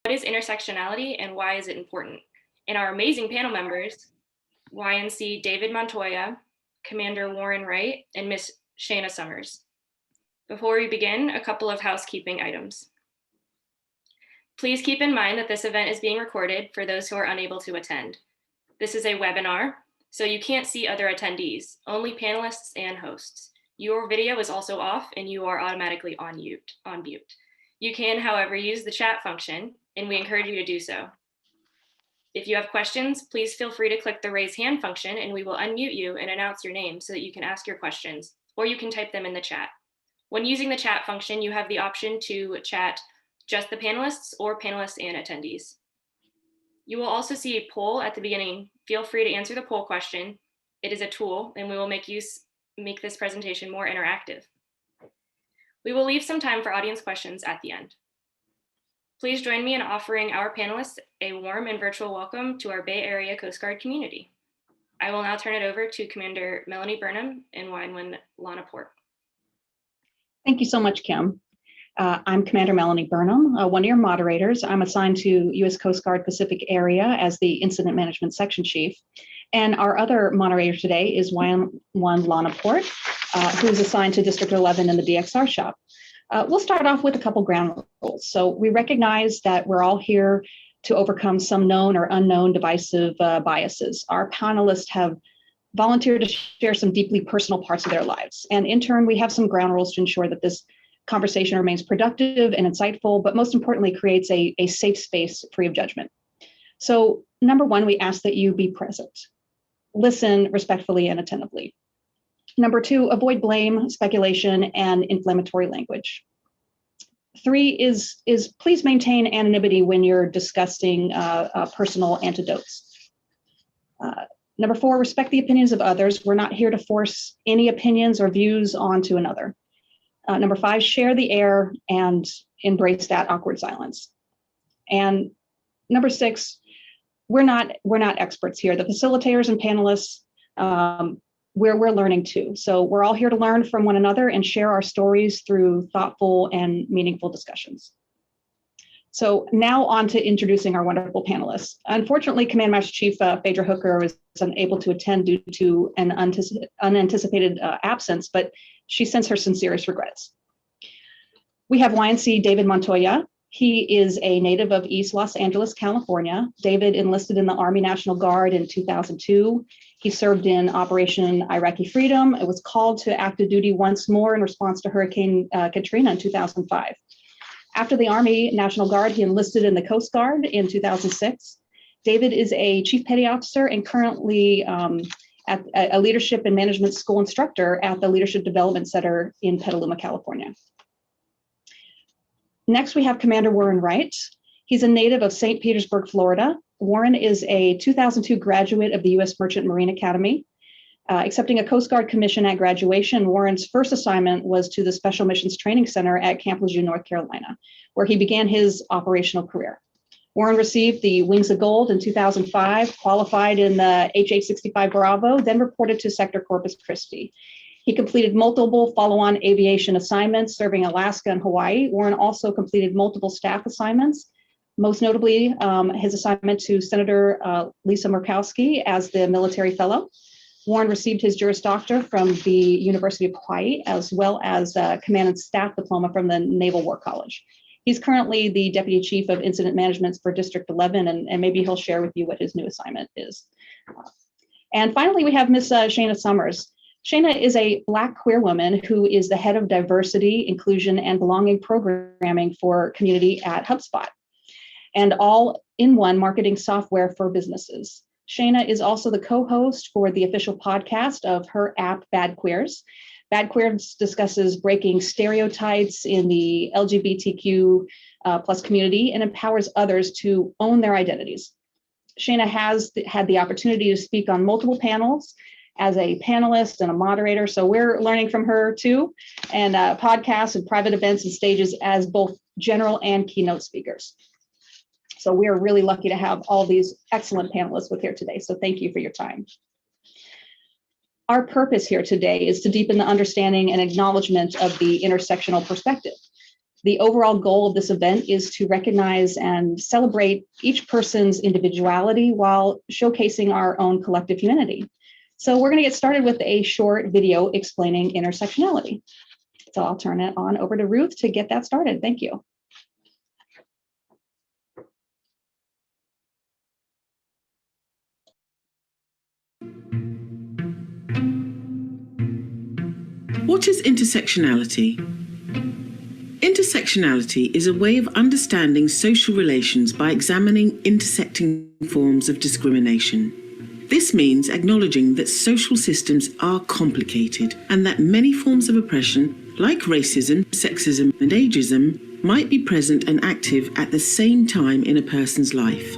What is intersectionality and why is it important? And our amazing panel members, YNC David Montoya, Commander Warren Wright, and Miss Shana Sumers. Before we begin, a couple of housekeeping items. Please keep in mind that this event is being recorded for those who are unable to attend. This is a webinar, so you can't see other attendees, only panelists and hosts. Your video is also off and you are automatically on mute. You can, however, use the chat function, and we encourage you to do so. If you have questions, please feel free to click the raise hand function and we will unmute you and announce your name so that you can ask your questions, or you can type them in the chat. When using the chat function, you have the option to chat just the panelists or panelists and attendees. You will also see a poll at the beginning. Feel free to answer the poll question. It is a tool and we will make this presentation more interactive. We will leave some time for audience questions at the end. Please join me in offering our panelists a warm and virtual welcome to our Bay Area Coast Guard community. I will now turn it over to Commander Melanie Burnham and YNC Lana Port. Thank you so much, Kim. I'm Commander Melanie Burnham, one of your moderators. I'm assigned to U.S. Coast Guard Pacific Area as the Incident Management Section Chief. And our other moderator today is YNC Lana Port, who is assigned to District 11 in the DXR shop. We'll start off with a couple ground rules. So we recognize that we're all here to overcome some known or unknown divisive biases. Our panelists have volunteered to share some deeply personal parts of their lives. And in turn, we have some ground rules to ensure that this conversation remains productive and insightful, but most importantly, creates a safe space free of judgment. So number one, we ask that you be present. Listen respectfully and attentively. Number two, avoid blame, speculation, and inflammatory language. Three is please maintain anonymity when you're discussing personal anecdotes. Number four, respect the opinions of others. We're not here to force any opinions or views onto another. Number five, share the air and embrace that awkward silence. And number six, we're not experts here. The facilitators and panelists, we're learning too. So we're all here to learn from one another and share our stories through thoughtful and meaningful discussions. So now on to introducing our wonderful panelists. Unfortunately, Command Master Chief Phaedra Hooker was unable to attend due to an unanticipated absence, but she sends her sincerest regrets. We have YNC David Montoya. He is a native of East Los Angeles, California. David enlisted in the Army National Guard in 2002. He served in Operation Iraqi Freedom. It was called to active duty once more in response to Hurricane Katrina in 2005. After the Army National Guard, he enlisted in the Coast Guard in 2006. David is a Chief Petty Officer and currently at a Leadership and Management School instructor at the Leadership Development Center in Petaluma, California. Next, we have Commander Warren Wright. He's a native of St. Petersburg, Florida. Warren is a 2002 graduate of the U.S. Merchant Marine Academy. Accepting a Coast Guard commission at graduation, Warren's first assignment was to the Special Missions Training Center at Camp Lejeune, North Carolina, where he began his operational career. Warren received the Wings of Gold in 2005, qualified in the HH-65 Bravo, then reported to Sector Corpus Christi. He completed multiple follow-on aviation assignments serving Alaska and Hawaii. Warren also completed multiple staff assignments, most notably his assignment to Senator Lisa Murkowski as the military fellow. Warren received his Juris Doctor from the University of Hawaii, as well as a Command and Staff Diploma from the Naval War College. He's currently the Deputy Chief of Incident Management for District 11, and maybe he'll share with you what his new assignment is. And finally, we have Miss Shana Sumers. Shana is a Black queer woman who is the head of diversity, inclusion, and belonging programming for community at HubSpot, and all-in-one marketing software for businesses. Shana is also the co-host for the official podcast of her app, Bad Queers. Bad Queers discusses breaking stereotypes in the LGBTQ plus community and empowers others to own their identities. Shana has had the opportunity to speak on multiple panels as a panelist and a moderator, so we're learning from her too, and podcasts and private events and stages as both general and keynote speakers. So we are really lucky to have all these excellent panelists with here today, so thank you for your time. Our purpose here today is to deepen the understanding and acknowledgement of the intersectional perspective. The overall goal of this event is to recognize and celebrate each person's individuality while showcasing our own collective humanity. So we're going to get started with a short video explaining intersectionality. So I'll turn it on over to Ruth to get that started. Thank you. What is intersectionality? Intersectionality is a way of understanding social relations by examining intersecting forms of discrimination. This means acknowledging that social systems are complicated and that many forms of oppression, like racism, sexism, and ageism, might be present and active at the same time in a person's life.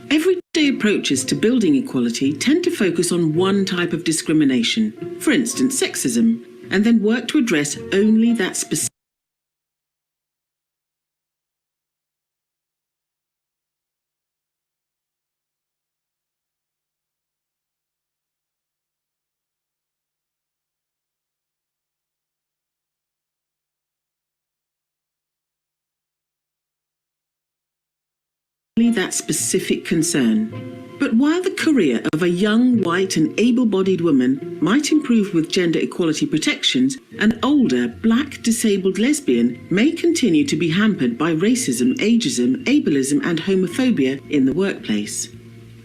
Everyday approaches to building equality tend to focus on one type of discrimination, for instance, sexism, and then work to address only that specific concern. But while the career of a young, white and able-bodied woman might improve with gender equality protections, an older, black, disabled lesbian may continue to be hampered by racism, ageism, ableism and homophobia in the workplace.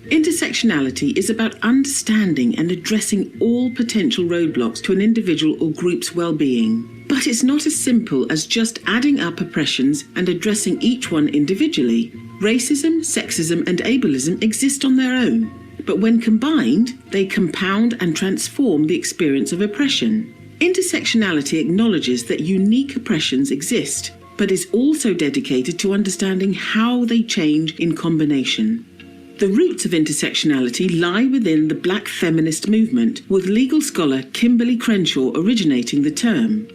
Intersectionality is about understanding and addressing all potential roadblocks to an individual or group's well-being. But it's not as simple as just adding up oppressions and addressing each one individually. Racism, sexism, and ableism exist on their own, but when combined, they compound and transform the experience of oppression. Intersectionality acknowledges that unique oppressions exist, but is also dedicated to understanding how they change in combination. The roots of intersectionality lie within the Black feminist movement, with legal scholar Kimberly Crenshaw originating the term.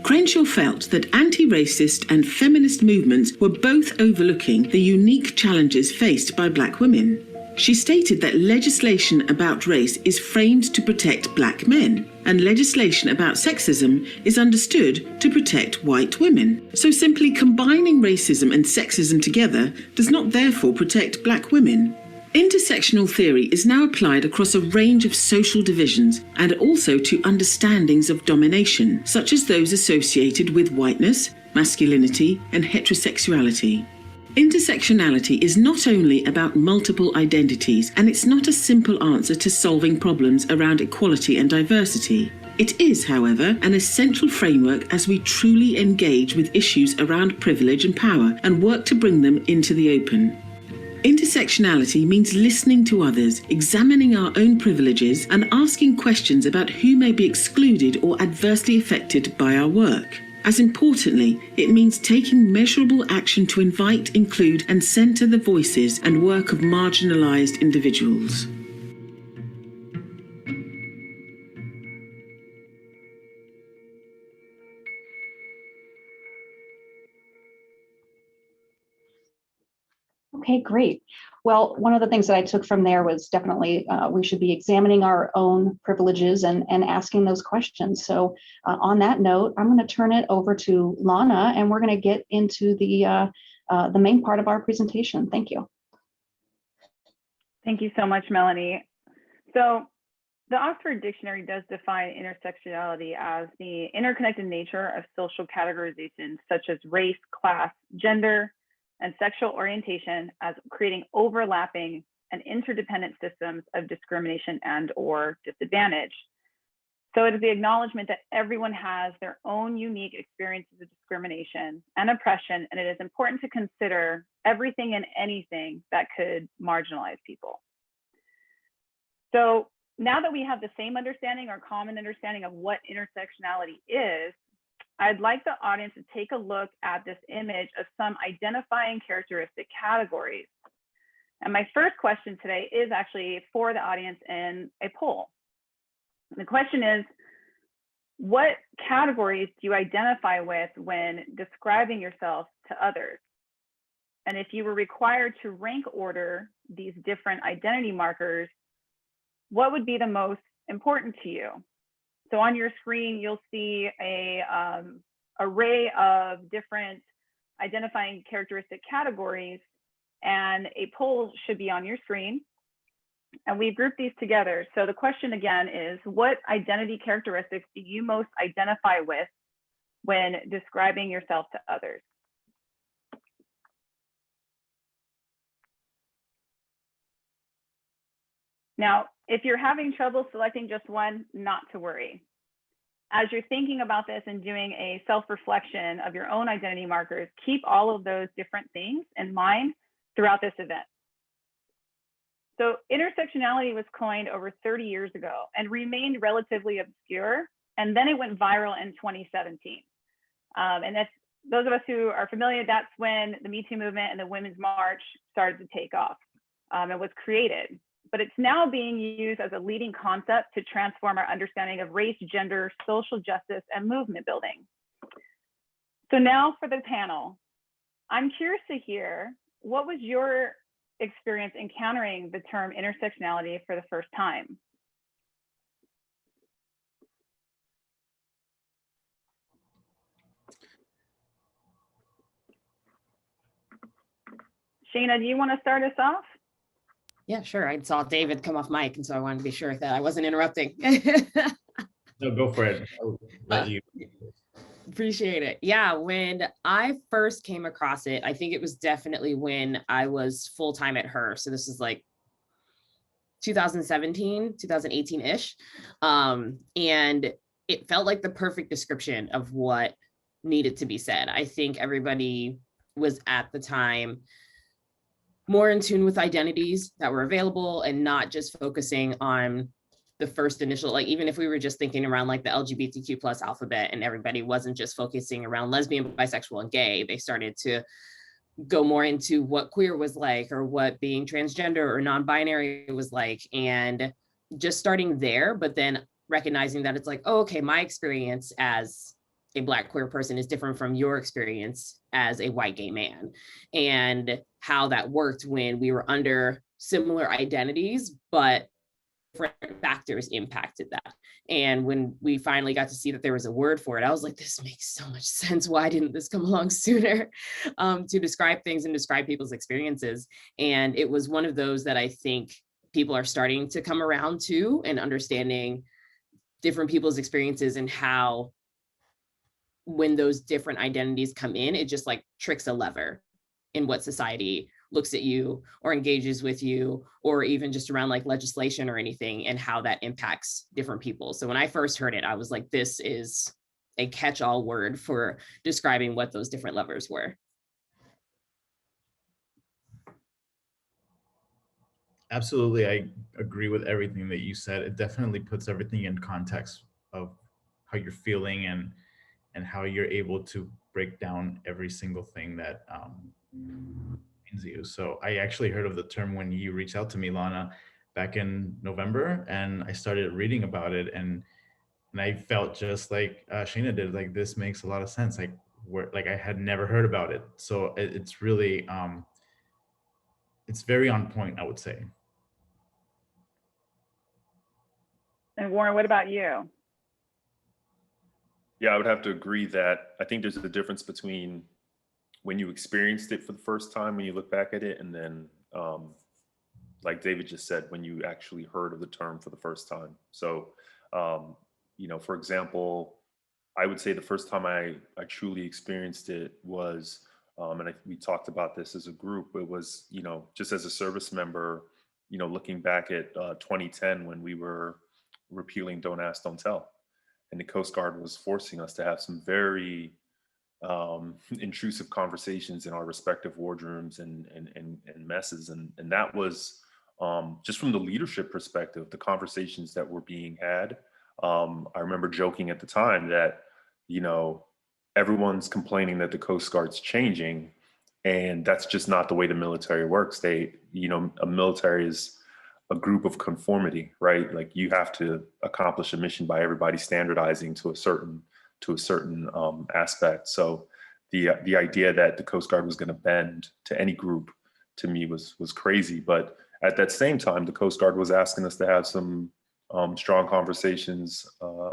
Crenshaw felt that anti-racist and feminist movements were both overlooking the unique challenges faced by Black women. She stated that legislation about race is framed to protect Black men, and legislation about sexism is understood to protect white women. So simply combining racism and sexism together does not therefore protect Black women. Intersectional theory is now applied across a range of social divisions and also to understandings of domination, such as those associated with whiteness, masculinity, and heterosexuality. Intersectionality is not only about multiple identities, and it's not a simple answer to solving problems around equality and diversity. It is, however, an essential framework as we truly engage with issues around privilege and power and work to bring them into the open. Intersectionality means listening to others, examining our own privileges, and asking questions about who may be excluded or adversely affected by our work. As importantly, it means taking measurable action to invite, include, and center the voices and work of marginalized individuals. Okay, great. Well, one of the things that I took from there was definitely we should be examining our own privileges and asking those questions. So on that note, I'm going to turn it over to Lana, and we're going to get into the main part of our presentation. Thank you. Thank you so much, Melanie. So the Oxford Dictionary does define intersectionality as the interconnected nature of social categorizations such as race, class, gender, and sexual orientation as creating overlapping and interdependent systems of discrimination and/or disadvantage. So it is the acknowledgement that everyone has their own unique experiences of discrimination and oppression, and it is important to consider everything and anything that could marginalize people. So now that we have the same understanding or common understanding of what intersectionality is, I'd like the audience to take a look at this image of some identifying characteristic categories. And my first question today is actually for the audience in a poll. The question is, what categories do you identify with when describing yourself to others? And if you were required to rank order these different identity markers, what would be the most important to you? So on your screen, you'll see a array of different identifying characteristic categories, and a poll should be on your screen. And we've grouped these together. So the question again is, what identity characteristics do you most identify with when describing yourself to others? Now, if you're having trouble selecting just one, not to worry. As you're thinking about this and doing a self-reflection of your own identity markers, keep all of those different things in mind throughout this event. So intersectionality was coined over 30 years ago and remained relatively obscure. And then it went viral in 2017. And that's, those of us who are familiar, that's when the Me Too movement and the Women's March started to take off. It was created, but it's now being used as a leading concept to transform our understanding of race, gender, social justice, and movement building. So now for the panel, I'm curious to hear, what was your experience encountering the term intersectionality for the first time? Shana, do you want to start us off? Yeah, sure. I saw David come off mic, and so I wanted to be sure that I wasn't interrupting. No, go for it. I'll let you. Appreciate it. Yeah, when I first came across it, I think it was definitely when I was full-time at her. So this is like 2017, 2018-ish. And it felt like the perfect description of what needed to be said. I think everybody was at the time more in tune with identities that were available and not just focusing on the first initial, like even if we were just thinking around like the LGBTQ plus alphabet and everybody wasn't just focusing around lesbian, bisexual, and gay, they started to go more into what queer was like or what being transgender or non-binary was like, and just starting there, but then recognizing that it's like, oh, okay, my experience as a Black queer person is different from your experience as a white gay man, and how that worked when we were under similar identities, but different factors impacted that. And when we finally got to see that there was a word for it, I was like, this makes so much sense. Why didn't this come along sooner? To describe things and describe people's experiences. And it was one of those that I think people are starting to come around to, and understanding different people's experiences and how when those different identities come in, it just like tricks a lever in what society looks at you or engages with you, or even just around like legislation or anything, and how that impacts different people. So when I first heard it, I was like, this is a catch-all word for describing what those different levers were. Absolutely, I agree with everything that you said. It definitely puts everything in context of how you're feeling and how you're able to break down every single thing that means you. So I actually heard of the term when you reached out to me, Lana, back in November, and I started reading about it, and I felt just like Shana did, like this makes a lot of sense. Like I had never heard about it. So it's really, it's very on point, I would say. And Warren, what about you? Yeah, I would have to agree that I think there's a difference between when you experienced it for the first time, when you look back at it, and then, like David just said, when you actually heard of the term for the first time. So, you know, for example, I would say the first time I truly experienced it was, and we talked about this as a group, it was, you know, just as a service member, you know, looking back at 2010 when we were repealing Don't Ask, Don't Tell. And the Coast Guard was forcing us to have some very intrusive conversations in our respective wardrooms and messes. And that was just from the leadership perspective, the conversations that were being had. I remember joking at the time that, you know, everyone's complaining that the Coast Guard's changing, and that's just not the way the military works. They, you know, a military is a group of conformity, right? Like you have to accomplish a mission by everybody standardizing to a certain aspect. So the idea that the Coast Guard was going to bend to any group, to me was crazy. But at that same time, the Coast Guard was asking us to have some strong conversations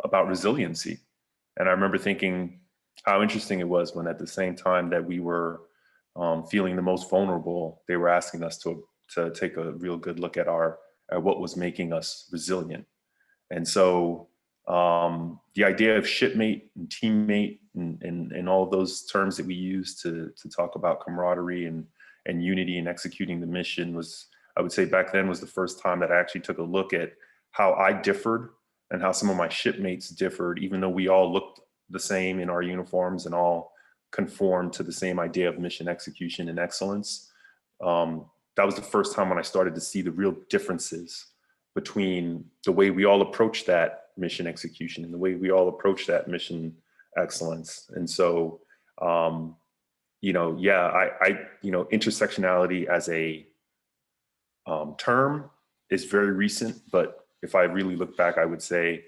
about resiliency. And I remember thinking how interesting it was when at the same time that we were feeling the most vulnerable, they were asking us to take a real good look at what was making us resilient. And so the idea of shipmate and teammate and all of those terms that we use to talk about camaraderie and unity and executing the mission was, I would say back then, was the first time that I actually took a look at how I differed and how some of my shipmates differed, even though we all looked the same in our uniforms and all conformed to the same idea of mission execution and excellence. That was the first time when I started to see the real differences between the way we all approach that mission execution and the way we all approach that mission excellence. And so, intersectionality as a term is very recent, but if I really look back, I would say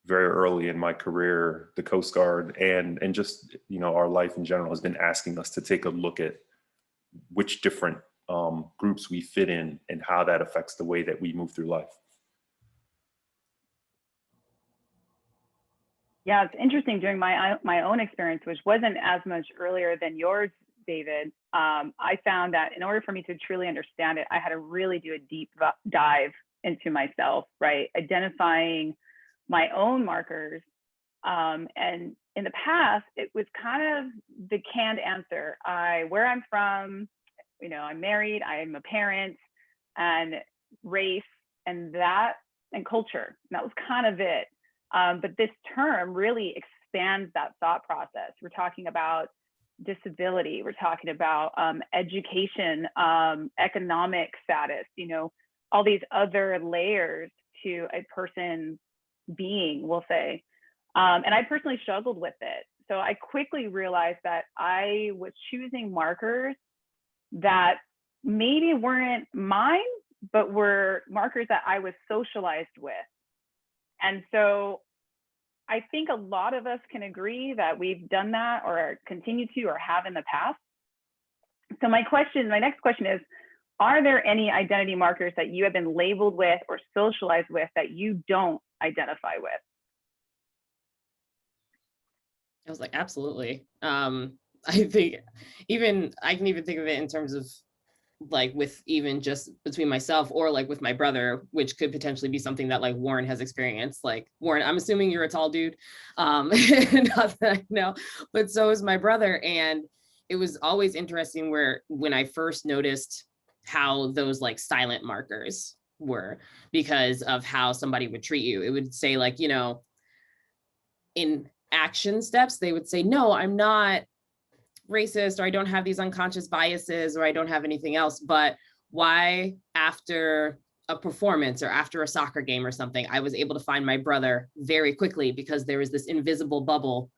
very early in my career, the Coast Guard and just, our life in general has been asking us to take a look at which different groups we fit in and how that affects the way that we move through life. Yeah, it's interesting during my own experience, which wasn't as much earlier than yours, David. I found that in order for me to truly understand it, I had to really do a deep dive into myself, right? Identifying my own markers. And in the past, it was kind of the canned answer. Where I'm from, I'm married, I'm a parent, and race, and culture. And that was kind of it. But this term really expands that thought process. We're talking about disability, we're talking about education, economic status, all these other layers to a person's being, we'll say. And I personally struggled with it. So I quickly realized that I was choosing markers that maybe weren't mine, but were markers that I was socialized with. And so I think a lot of us can agree that we've done that or continue to or have in the past. So my next question is, are there any identity markers that you have been labeled with or socialized with that you don't identify with? I was like, absolutely. I think I can even think of it in terms of like with even just between myself or like with my brother, which could potentially be something that like Warren has experienced. Like Warren, I'm assuming you're a tall dude. Not that I know, but so is my brother. And it was always interesting when I first noticed how those like silent markers were because of how somebody would treat you. It would say like, in action steps, they would say, no, I'm not racist, or I don't have these unconscious biases, or I don't have anything else. But why after a performance or after a soccer game or something, I was able to find my brother very quickly because there was this invisible bubble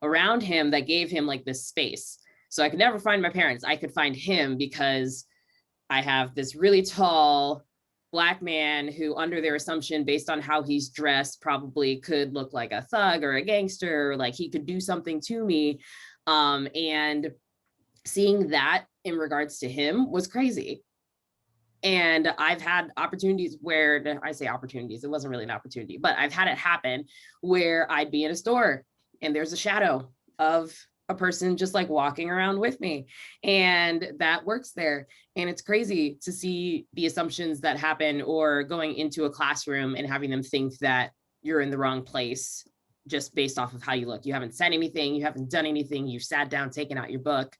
around him that gave him like this space. So I could never find my parents. I could find him because I have this really tall Black man who, under their assumption, based on how he's dressed, probably could look like a thug or a gangster, or like he could do something to me. And seeing that in regards to him was crazy. And I've had opportunities where, I say opportunities, it wasn't really an opportunity, but I've had it happen where I'd be in a store and there's a shadow of a person just like walking around with me, and that works there. And it's crazy to see the assumptions that happen, or going into a classroom and having them think that you're in the wrong place just based off of how you look. You haven't said anything, you haven't done anything, you've sat down, taken out your book,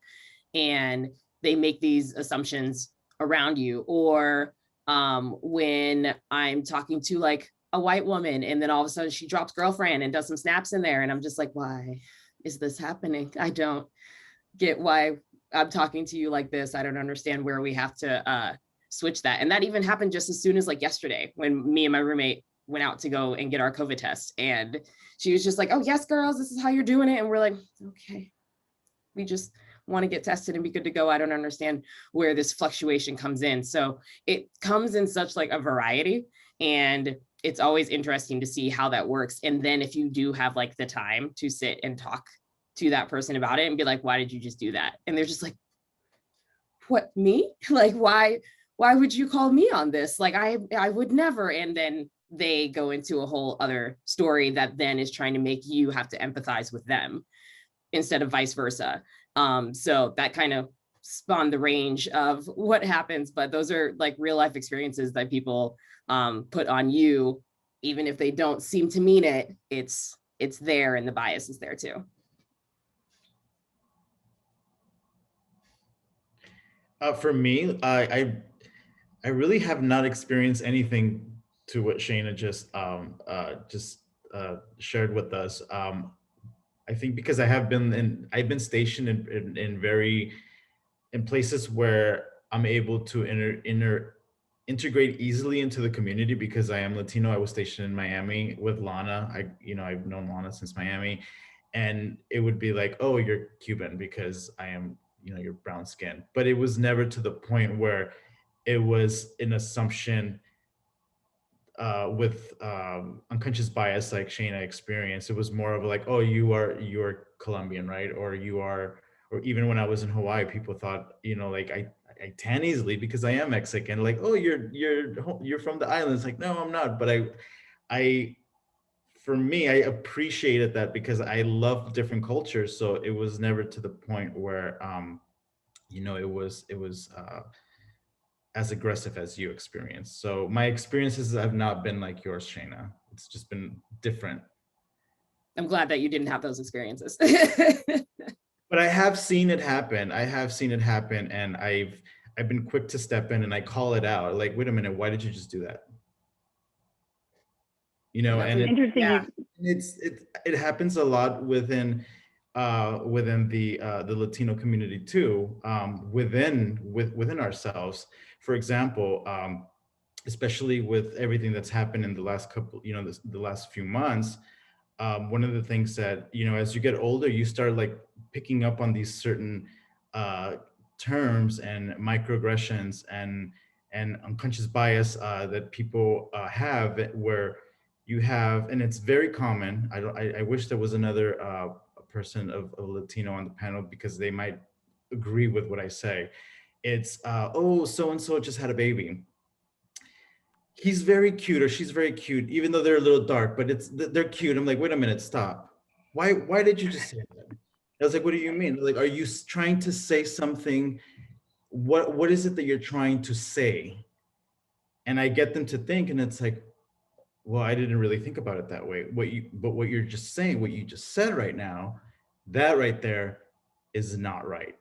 and they make these assumptions around you. Or when I'm talking to like a white woman and then all of a sudden she drops girlfriend and does some snaps in there, and I'm just like, why is this happening? I don't get why I'm talking to you like this. I don't understand where we have to switch that. And that even happened just as soon as like yesterday, when me and my roommate went out to go and get our COVID test. And she was just like, oh yes, girls, this is how you're doing it. And we're like, okay, we just want to get tested and be good to go. I don't understand where this fluctuation comes in. So it comes in such like a variety, and it's always interesting to see how that works. And then if you do have like the time to sit and talk to that person about it and be like, why did you just do that? And they're just like, what, me? Like, why would you call me on this? Like, I would never. And then they go into a whole other story that then is trying to make you have to empathize with them instead of vice versa. So that kind of spawned the range of what happens, but those are like real life experiences that people put on you, even if they don't seem to mean it. It's there, and the bias is there too. For me, I really have not experienced anything to what Shana just shared with us. I think because I've been stationed in places where I'm able to integrate easily into the community because I am Latino. I was stationed in Miami with Lana. I've known Lana since Miami, and it would be like, oh, you're Cuban because I am, you're brown skin. But it was never to the point where it was an assumption with unconscious bias like Shana experienced. It was more of like, oh, you're Colombian, right? Or even when I was in Hawaii, people thought, like I tan easily because I am Mexican. Like, oh, you're from the islands. Like, no, I'm not. But for me, I appreciated that because I love different cultures. So it was never to the point where, it was as aggressive as you experienced. So my experiences have not been like yours, Shana. It's just been different. I'm glad that you didn't have those experiences. But I have seen it happen. And I've been quick to step in and I call it out. Like, wait a minute, why did you just do that? And Interesting. Yeah. it happens a lot within the Latino community too, within ourselves. For example, especially with everything that's happened in the last couple, the last few months, one of the things that, as you get older, you start like picking up on these certain terms and microaggressions and unconscious bias that people have, where you have, and it's very common. I wish there was another person of Latino on the panel because they might agree with what I say. It's oh, so and so just had a baby. He's very cute or she's very cute, even though they're a little dark, but they're cute. I'm like, wait a minute, stop. Why did you just say that? I was like, what do you mean? Like, are you trying to say something? What is it that you're trying to say? And I get them to think, and it's like, well, I didn't really think about it that way. But what you're just saying, what you just said right now, that right there is not right.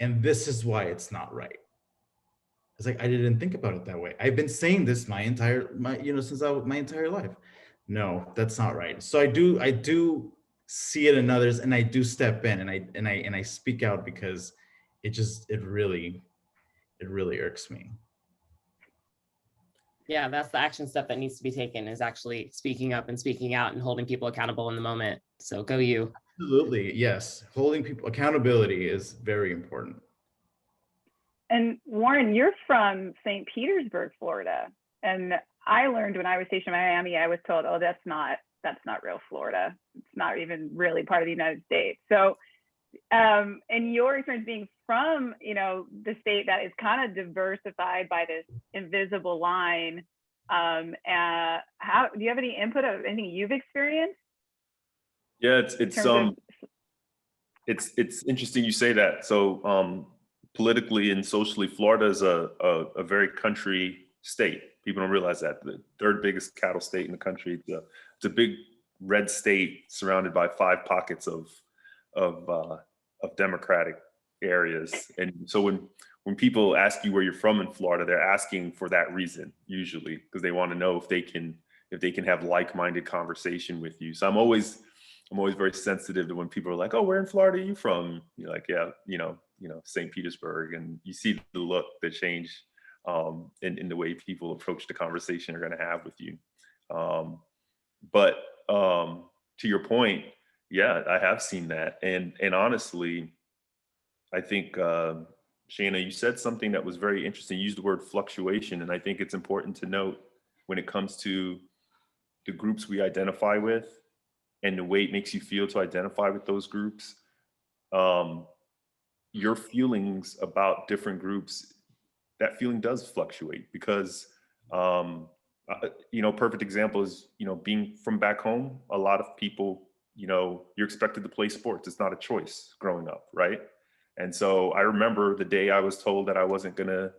And this is why it's not right. It's like, I didn't think about it that way. I've been saying this my entire life. No, that's not right. So I do see it in others, and I do step in and I speak out because it really irks me. Yeah, that's the action step that needs to be taken, is actually speaking up and speaking out and holding people accountable in the moment. So go you. Absolutely, yes. Holding people accountability is very important. And Warren, you're from St. Petersburg, Florida. And I learned when I was stationed in Miami, I was told, oh, that's not real Florida. It's not even really part of the United States. So in your experience being from, the state that is kind of diversified by this invisible line, how do you have any input of anything you've experienced? Yeah, it's interesting you say that. So politically and socially, Florida is a very country state. People don't realize that. The third biggest cattle state in the country. It's a big red state surrounded by 5 pockets of democratic areas. And so when people ask you where you're from in Florida, they're asking for that reason, usually, because they want to know if they can have like-minded conversation with you. So I'm always very sensitive to when people are like, oh, where in Florida are you from? You're like, yeah, St. Petersburg. And you see the look, the change in the way people approach the conversation are going to have with you. But to your point, yeah, I have seen that. And honestly, I think, Shana, you said something that was very interesting. You used the word fluctuation. And I think it's important to note when it comes to the groups we identify with and the way it makes you feel to identify with those groups, your feelings about different groups, that feeling does fluctuate because, perfect example is, being from back home, a lot of people you know, you're expected to play sports. It's not a choice growing up, right? And so I remember the day I was told that I wasn't gonna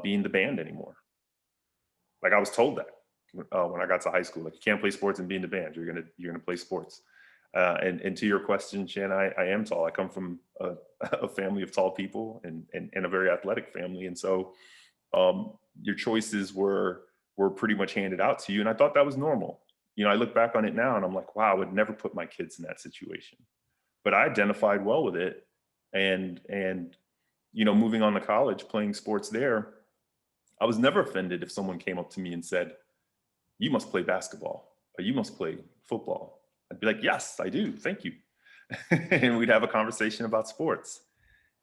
be in the band anymore. Like I was told that when I got to high school, like you can't play sports and be in the band. You're gonna play sports. And to your question, Shan, I am tall. I come from a family of tall people and a very athletic family, and so your choices were pretty much handed out to you. And I thought that was normal. You know, I look back on it now and I'm like, wow, I would never put my kids in that situation. But I identified well with it. And you know, moving on to college, playing sports there, I was never offended if someone came up to me and said, you must play basketball or you must play football. I'd be like, yes, I do. Thank you. And we'd have a conversation about sports.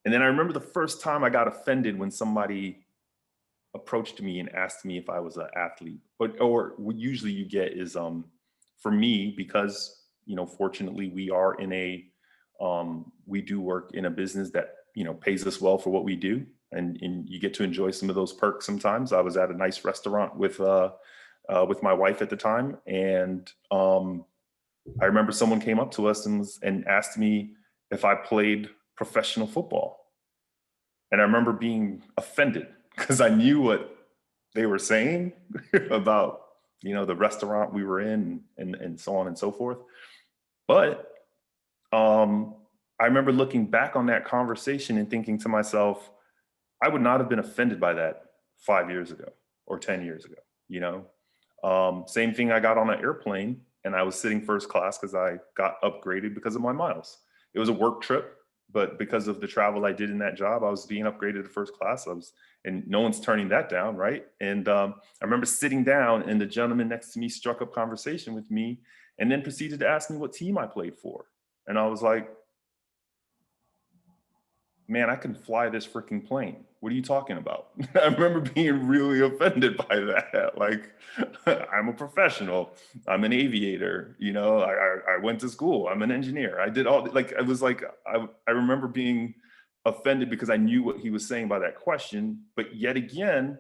And then I remember the first time I got offended when somebody approached me and asked me if I was an athlete. Or what usually you get is, for me, because, you know, fortunately we are in we do work in a business that, you know, pays us well for what we do. And you get to enjoy some of those perks sometimes. I was at a nice restaurant with my wife at the time. And I remember someone came up to us and asked me if I played professional football. And I remember being offended because I knew what they were saying about, you know, the restaurant we were in and so on and so forth. But I remember looking back on that conversation and thinking to myself, I would not have been offended by that 5 years ago or 10 years ago, you know? Same thing, I got on an airplane and I was sitting first class because I got upgraded because of my miles. It was a work trip, but because of the travel I did in that job, I was being upgraded to first class. And no one's turning that down, right? And I remember sitting down and the gentleman next to me struck up conversation with me and then proceeded to ask me what team I played for. And I was like, man, I can fly this freaking plane. What are you talking about? I remember being really offended by that. Like, I'm a professional. I'm an aviator. You know, I went to school. I'm an engineer. I did all, like, I was like, I remember being offended because I knew what he was saying by that question. But yet again,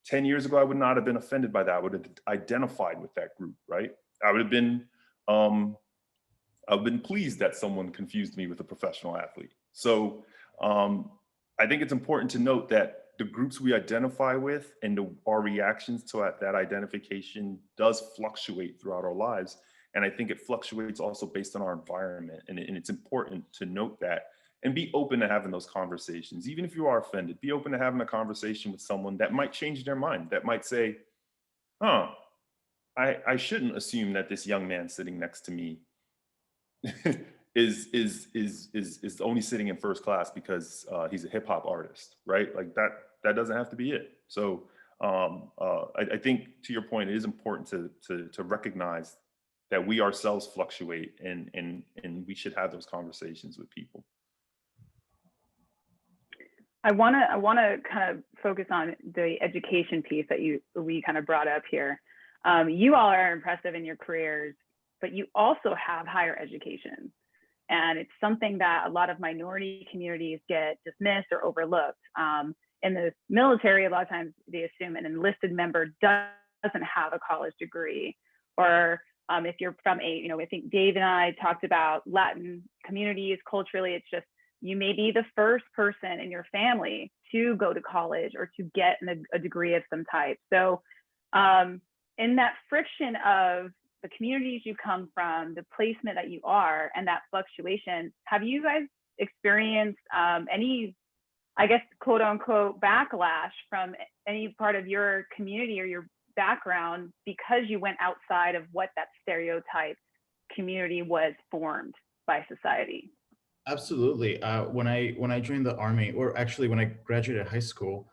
10 years ago, I would not have been offended by that. I would have identified with that group, right? I would have been, I've been pleased that someone confused me with a professional athlete. So I think it's important to note that the groups we identify with and our reactions to that identification does fluctuate throughout our lives. And I think it fluctuates also based on our environment. And it's important to note that and be open to having those conversations. Even if you are offended, be open to having a conversation with someone that might change their mind, that might say, huh, I shouldn't assume that this young man sitting next to me is only sitting in first class because he's a hip hop artist, right? Like that doesn't have to be it. So I think to your point, it is important to recognize that we ourselves fluctuate and we should have those conversations with people. I want to kind of focus on the education piece that we kind of brought up here. You all are impressive in your careers, but you also have higher education. And it's something that a lot of minority communities get dismissed or overlooked. In the military, a lot of times they assume an enlisted member doesn't have a college degree. Or if you're from I think Dave and I talked about Latin communities, culturally, it's just, you may be the first person in your family to go to college or to get a degree of some type. So in that friction of the communities you come from, the placement that you are, and that fluctuation, have you guys experienced any, I guess, quote unquote, backlash from any part of your community or your background because you went outside of what that stereotype community was formed by society? Absolutely. When I joined the Army, or actually when I graduated high school,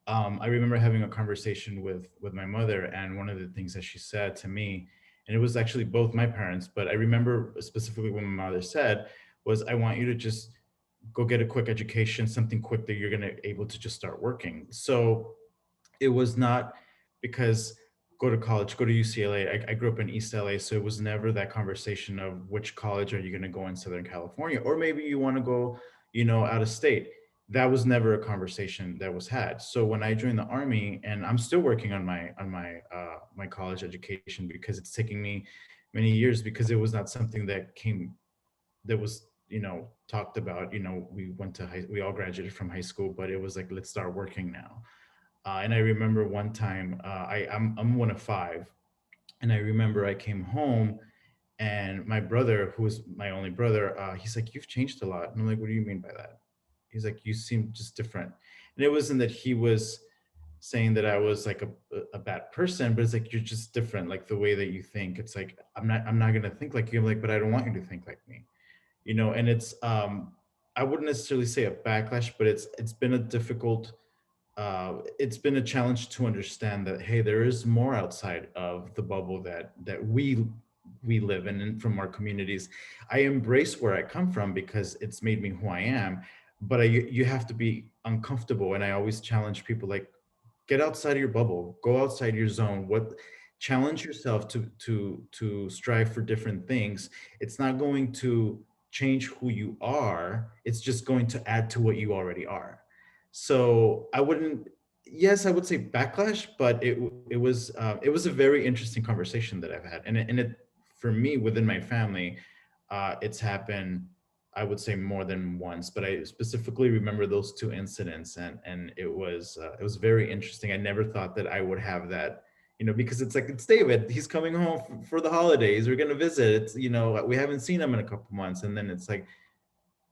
I remember having a conversation with my mother, and one of the things that she said to me, and it was actually both my parents, but I remember specifically what my mother said was, I want you to just go get a quick education, something quick that you're gonna able to just start working. So it was not because go to college, go to UCLA. I grew up in East LA, so it was never that conversation of which college are you gonna go in Southern California, or maybe you wanna go, out of state. That was never a conversation that was had. So when I joined the Army, and I'm still working on my college education because it's taking me many years, because it was not something that was, talked about. We all graduated from high school, but it was like, let's start working now. And I remember one time, I'm one of five, and I remember I came home, and my brother, who was my only brother, he's like, "You've changed a lot." And I'm like, "What do you mean by that?" He's like, "You seem just different." And it wasn't that he was saying that I was like a bad person, but it's like, you're just different, like the way that you think. It's like, I'm not gonna think like you. I'm like, but I don't want you to think like me. And it's I wouldn't necessarily say a backlash, but it's been a difficult, it's been a challenge to understand that, hey, there is more outside of the bubble that we live in, and from our communities. I embrace where I come from because it's made me who I am, but you have to be uncomfortable. And I always challenge people, like, get outside of your bubble, go outside your zone. Challenge yourself to strive for different things. It's not going to change who you are, it's just going to add to what you already are. So I wouldn't, yes, I would say backlash, but it was a very interesting conversation that I've had. And it for me, within my family, it's happened, I would say, more than once, but I specifically remember those two incidents, and it was very interesting. I never thought that I would have that, because it's like, it's David, he's coming home for the holidays, we're gonna visit. It's, we haven't seen him in a couple months, and then it's like,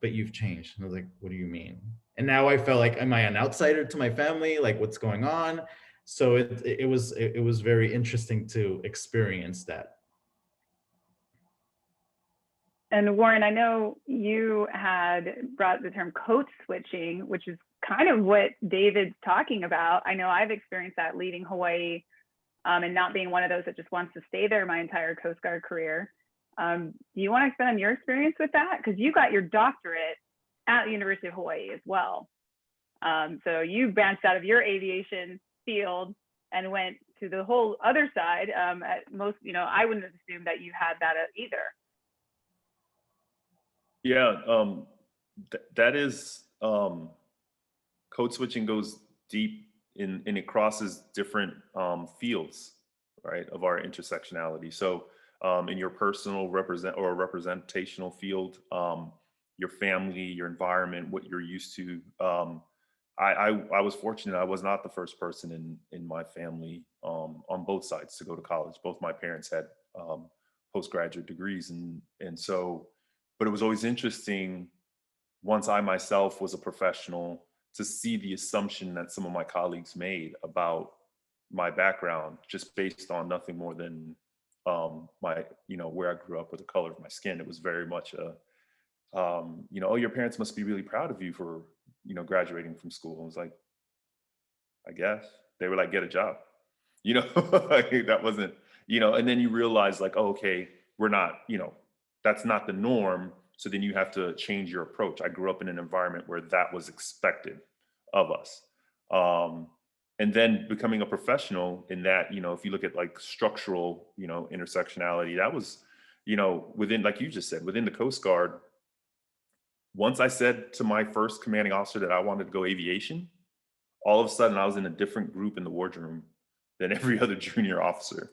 but you've changed. And I was like, what do you mean? And now I felt like, am I an outsider to my family? Like, what's going on? So it was very interesting to experience that. And Warren, I know you had brought the term code switching, which is kind of what David's talking about. I know I've experienced that leaving Hawaii and not being one of those that just wants to stay there my entire Coast Guard career. Do you want to expand on your experience with that? Because you got your doctorate at the University of Hawaii as well. So you branched out of your aviation field and went to the whole other side. At most, I wouldn't have assumed that you had that either. Yeah, that is, code switching goes deep and it crosses different fields, right, of our intersectionality. So in your personal representational field, your family, your environment, what you're used to. I was fortunate. I was not the first person in my family on both sides to go to college. Both my parents had postgraduate degrees, and so, but it was always interesting once I myself was a professional to see the assumption that some of my colleagues made about my background, just based on nothing more than my, where I grew up or the color of my skin. It was very much a, oh, your parents must be really proud of you for, graduating from school. I was like, I guess. They were like, get a job, like, that wasn't, and then you realize, like, oh, okay, we're not, that's not the norm. So then you have to change your approach. I grew up in an environment where that was expected of us. And then becoming a professional in that, if you look at like structural, intersectionality, that was, within, like you just said, within the Coast Guard. Once I said to my first commanding officer that I wanted to go aviation, all of a sudden I was in a different group in the wardroom than every other junior officer.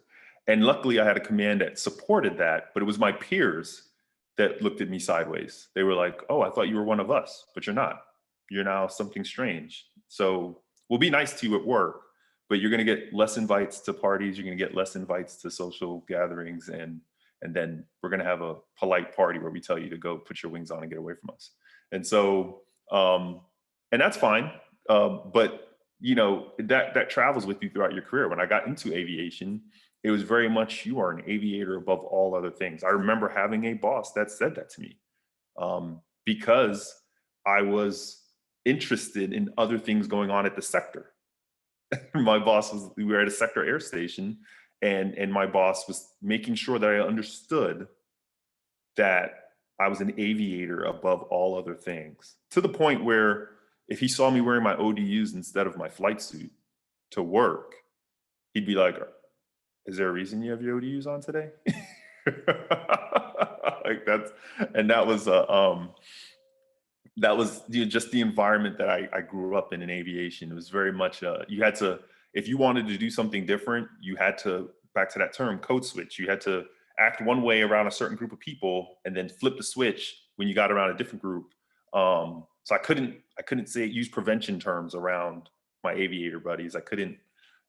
And luckily I had a command that supported that, but it was my peers that looked at me sideways. They were like, oh, I thought you were one of us, but you're not. You're now something strange. So we'll be nice to you at work, but you're gonna get less invites to parties, you're gonna get less invites to social gatherings, and then we're gonna have a polite party where we tell you to go put your wings on and get away from us. And so, and that's fine, but that travels with you throughout your career. When I got into aviation, it was very much, you are an aviator above all other things. I remember having a boss that said that to me because I was interested in other things going on at the sector. My boss we were at a sector air station, and my boss was making sure that I understood that I was an aviator above all other things, to the point where if he saw me wearing my ODUs instead of my flight suit to work, he'd be like, is there a reason you have your ODUs on today? Like that was just the environment that I grew up in aviation. It was very much you had to, if you wanted to do something different, you had to, back to that term, code switch. You had to act one way around a certain group of people and then flip the switch when you got around a different group. So I couldn't use prevention terms around my aviator buddies. I couldn't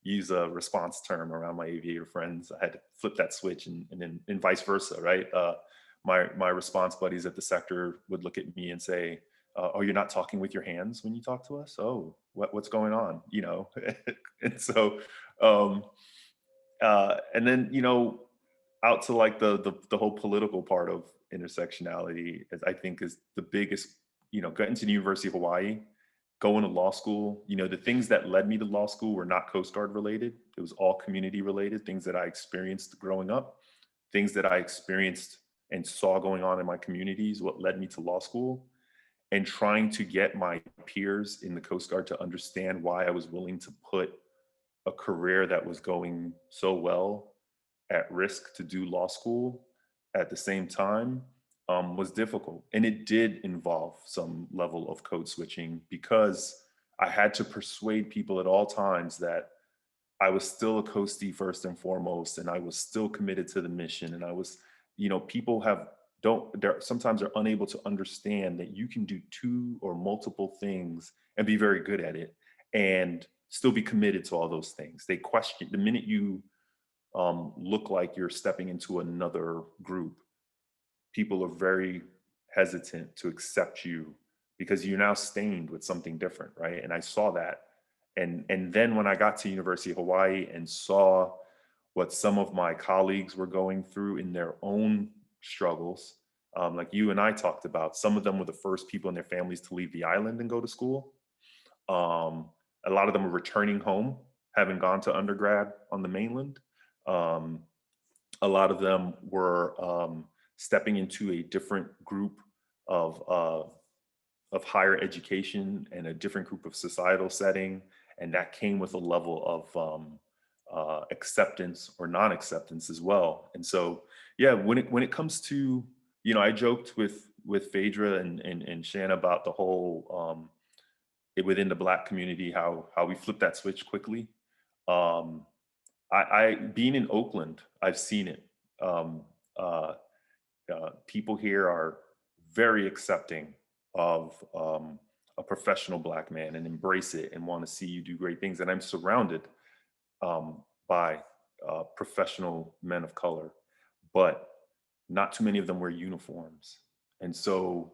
use a response term around my aviator friends. I had to flip that switch and vice versa, right? My response buddies at the sector would look at me and say, "Oh, you're not talking with your hands when you talk to us? Oh, what's going on?" You know, and so, and then, you know, out to like the whole political part of intersectionality, I think is the biggest. You know, getting to the University of Hawaii, going to law school, you know, the things that led me to law school were not Coast Guard related. It was all community related, things that I experienced growing up, things that I experienced and saw going on in my communities, what led me to law school, and trying to get my peers in the Coast Guard to understand why I was willing to put a career that was going so well at risk to do law school at the same time was difficult. And it did involve some level of code switching, because I had to persuade people at all times that I was still a coastie first and foremost, and I was still committed to the mission. And I was, you know, people sometimes are unable to understand that you can do two or multiple things and be very good at it and still be committed to all those things. They question the minute you look like you're stepping into another group, people are very hesitant to accept you because you're now stained with something different, right? And I saw that. And then when I got to University of Hawaii and saw what some of my colleagues were going through in their own struggles, like you and I talked about, some of them were the first people in their families to leave the island and go to school. A lot of them were returning home, having gone to undergrad on the mainland. A lot of them were stepping into a different group of higher education and a different group of societal setting. And that came with a level of acceptance or non-acceptance as well. And so, yeah, when it comes to, you know, I joked with Phaedra and Shana about the whole, within the Black community, how we flip that switch quickly. I being in Oakland, I've seen it. People here are very accepting of a professional Black man and embrace it and want to see you do great things. And I'm surrounded by professional men of color, but not too many of them wear uniforms. And so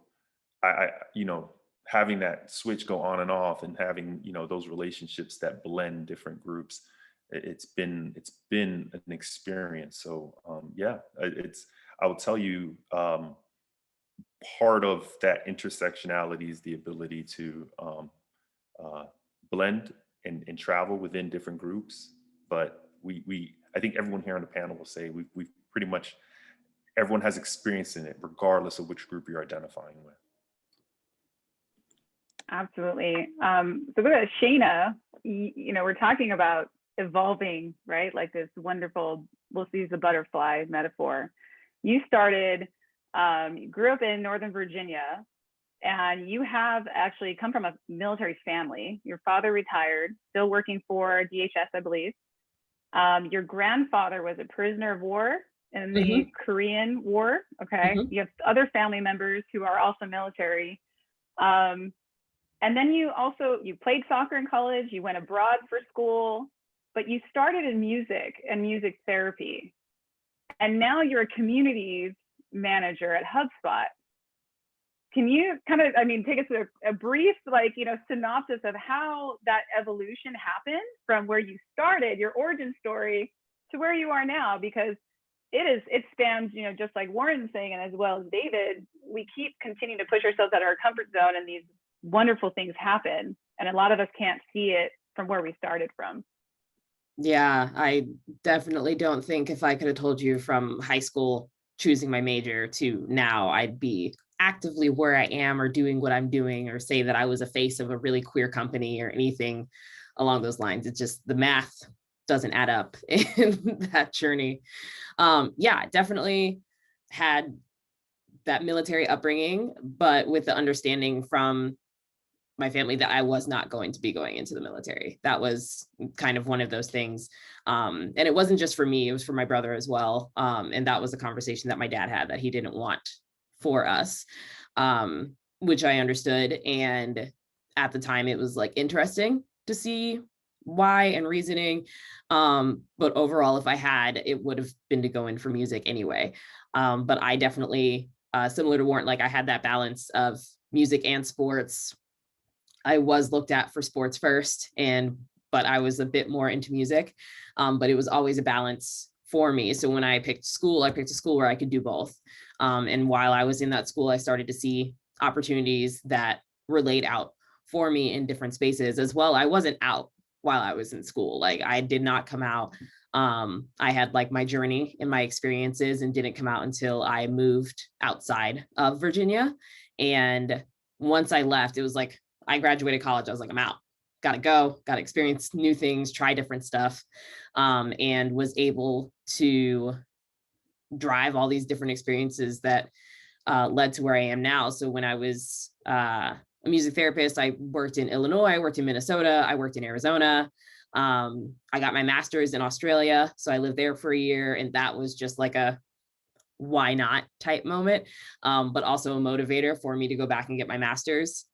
I you know, having that switch go on and off and having, you know, those relationships that blend different groups, it's been an experience. So yeah, I will tell you, part of that intersectionality is the ability to blend and travel within different groups. But I think everyone here on the panel will say we've pretty much, everyone has experience in it, regardless of which group you're identifying with. Absolutely. So with Shana, you know, we're talking about evolving, right? Like this wonderful, we'll use the butterfly metaphor. You started, you grew up in Northern Virginia, and you have actually come from a military family. Your father retired, still working for DHS, I believe. Your grandfather was a prisoner of war in the Korean War, okay? You have other family members who are also military. And then you played soccer in college, you went abroad for school, but you started in music and music therapy. And now you're a communities manager at HubSpot. Can you kind of, I mean, take us through a brief, like, you know, synopsis of how that evolution happened from where you started, your origin story, to where you are now? Because it spans, you know, just like Warren's saying, and as well as David, we keep continuing to push ourselves out of our comfort zone, and these wonderful things happen. And a lot of us can't see it from where we started from. Yeah, I definitely don't think if I could have told you from high school choosing my major to now, I'd be actively where I am or doing what I'm doing, or say that I was a face of a really queer company or anything along those lines. It's just the math doesn't add up in that journey. Yeah, definitely had that military upbringing, but with the understanding from my family that I was not going to be going into the military. That was kind of one of those things. And it wasn't just for me, it was for my brother as well. And that was a conversation that my dad had that he didn't want for us, which I understood. And at the time it was like interesting to see why and reasoning. But overall, if I had, it would have been to go in for music anyway. But I definitely, similar to Warren, like I had that balance of music and sports. I was looked at for sports first, but I was a bit more into music, but it was always a balance for me. So when I picked a school where I could do both. And while I was in that school, I started to see opportunities that were laid out for me in different spaces as well. I wasn't out while I was in school. Like I did not come out. I had like my journey and my experiences and didn't come out until I moved outside of Virginia. And once I left, it was like, I graduated college. I was like, I'm out, gotta go, gotta experience new things, try different stuff, and was able to drive all these different experiences that led to where I am now. So when I was a music therapist, I worked in Illinois, I worked in Minnesota, I worked in Arizona. I got my master's in Australia. So I lived there for a year, and that was just like a why not type moment, but also a motivator for me to go back and get my master's.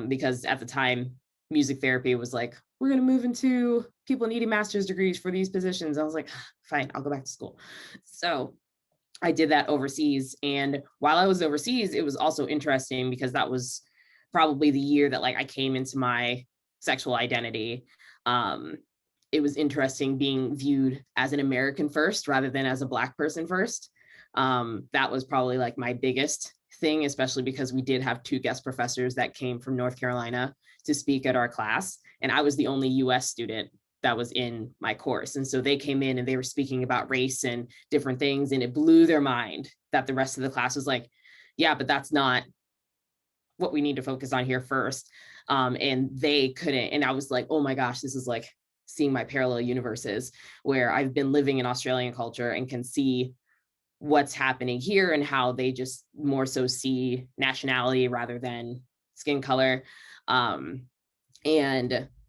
Because at the time, music therapy was like, we're going to move into people needing master's degrees for these positions. I was like, fine, I'll go back to school. So I did that overseas. And while I was overseas, it was also interesting because that was probably the year that like I came into my sexual identity. It was interesting being viewed as an American first rather than as a Black person first. That was probably like my biggest thing, especially because we did have 2 guest professors that came from North Carolina to speak at our class. And I was the only US student that was in my course. And so they came in and they were speaking about race and different things. And it blew their mind that the rest of the class was like, yeah, but that's not what we need to focus on here first. And they couldn't. And I was like, oh my gosh, this is like seeing my parallel universes where I've been living in Australian culture and can see what's happening here and how they just more so see nationality rather than skin color. And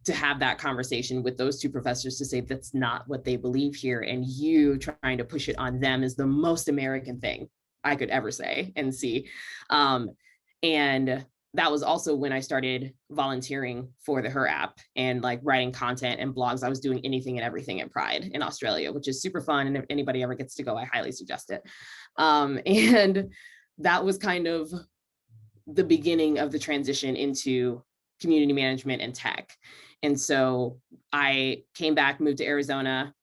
to have that conversation with those 2 professors to say that's not what they believe here, and you trying to push it on them is the most American thing I could ever say and see. And that was also when I started volunteering for the Her app and like writing content and blogs. I was doing anything and everything at Pride in Australia, which is super fun. And if anybody ever gets to go, I highly suggest it. And that was kind of the beginning of the transition into community management and tech. And so I came back, moved to Arizona,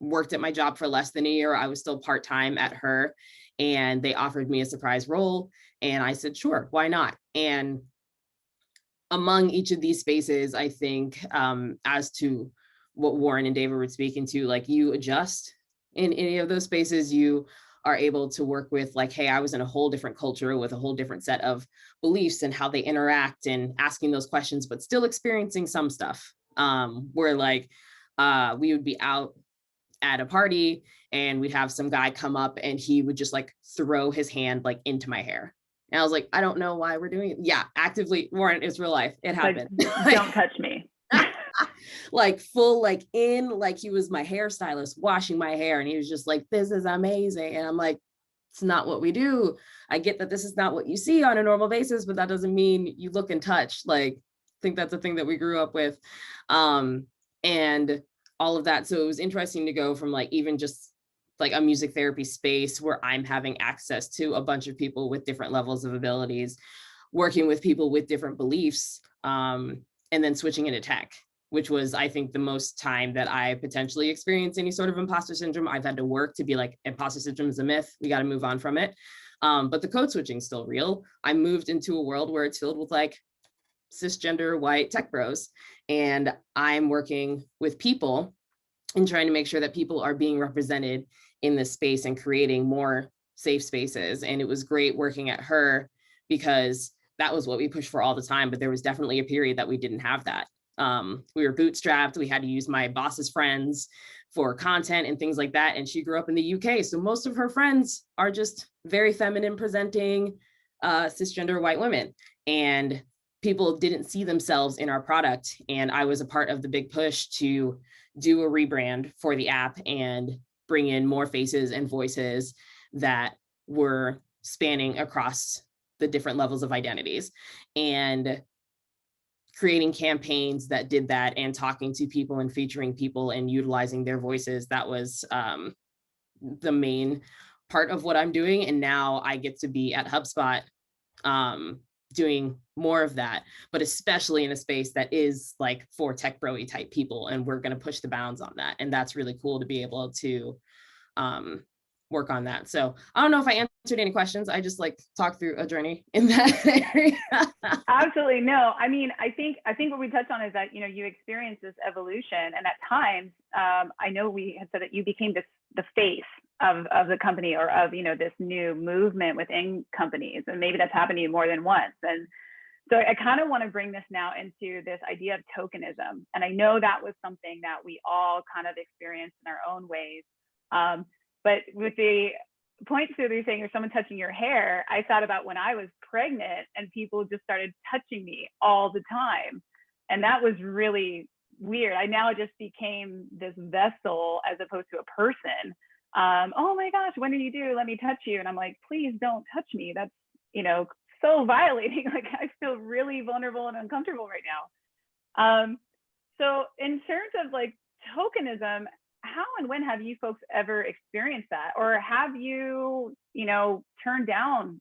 worked at my job for less than a year. I was still part-time at Her, and they offered me a surprise role. And I said, sure, why not? And among each of these spaces, I think as to what Warren and David were speaking to, like you adjust in any of those spaces, you are able to work with like, hey, I was in a whole different culture with a whole different set of beliefs and how they interact and asking those questions, but still experiencing some stuff where like we would be out at a party and we'd have some guy come up and he would just like throw his hand like into my hair. And I was like, I don't know why we're doing it. Yeah, actively, Warren, it's real life. It happened. Like, don't touch me. Like full, like in, like he was my hairstylist washing my hair. And he was just like, this is amazing. And I'm like, it's not what we do. I get that this is not what you see on a normal basis, but that doesn't mean you look and touch. Like, I think that's a thing that we grew up with. And all of that. So it was interesting to go from like, even just like a music therapy space where I'm having access to a bunch of people with different levels of abilities, working with people with different beliefs, and then switching into tech, which was, I think, the most time that I potentially experienced any sort of imposter syndrome. I've had to work to be like, imposter syndrome is a myth. We got to move on from it. But the code switching is still real. I moved into a world where it's filled with like cisgender white tech bros. And I'm working with people and trying to make sure that people are being represented in this space and creating more safe spaces. And it was great working at Her because that was what we pushed for all the time. But there was definitely a period that we didn't have that. We were bootstrapped. We had to use my boss's friends for content and things like that. And she grew up in the UK. So most of her friends are just very feminine presenting cisgender white women. And people didn't see themselves in our product. And I was a part of the big push to do a rebrand for the app and bring in more faces and voices that were spanning across the different levels of identities, and creating campaigns that did that, and talking to people and featuring people and utilizing their voices. That was the main part of what I'm doing. And now I get to be at HubSpot doing more of that, but especially in a space that is like for tech bro-y type people. And we're going to push the bounds on that. And that's really cool to be able to work on that. So I don't know if I answered any questions. I just like talk through a journey in that area. Absolutely. No, I mean, I think what we touched on is that, you know, you experienced this evolution, and at times, I know we had said that you became the face of the company, or of, you know, this new movement within companies, and maybe that's happened to you more than once. And so I kind of want to bring this now into this idea of tokenism. And I know that was something that we all kind of experienced in our own ways. But with the points that you're saying, or someone touching your hair, I thought about when I was pregnant and people just started touching me all the time. And that was really weird. I now just became this vessel as opposed to a person. Oh my gosh, what did you do? Let me touch you. And I'm like, please don't touch me. That's, you know, so violating. Like, I feel really vulnerable and uncomfortable right now. So in terms of like tokenism, how and when have you folks ever experienced that? Or have you, you know, turned down,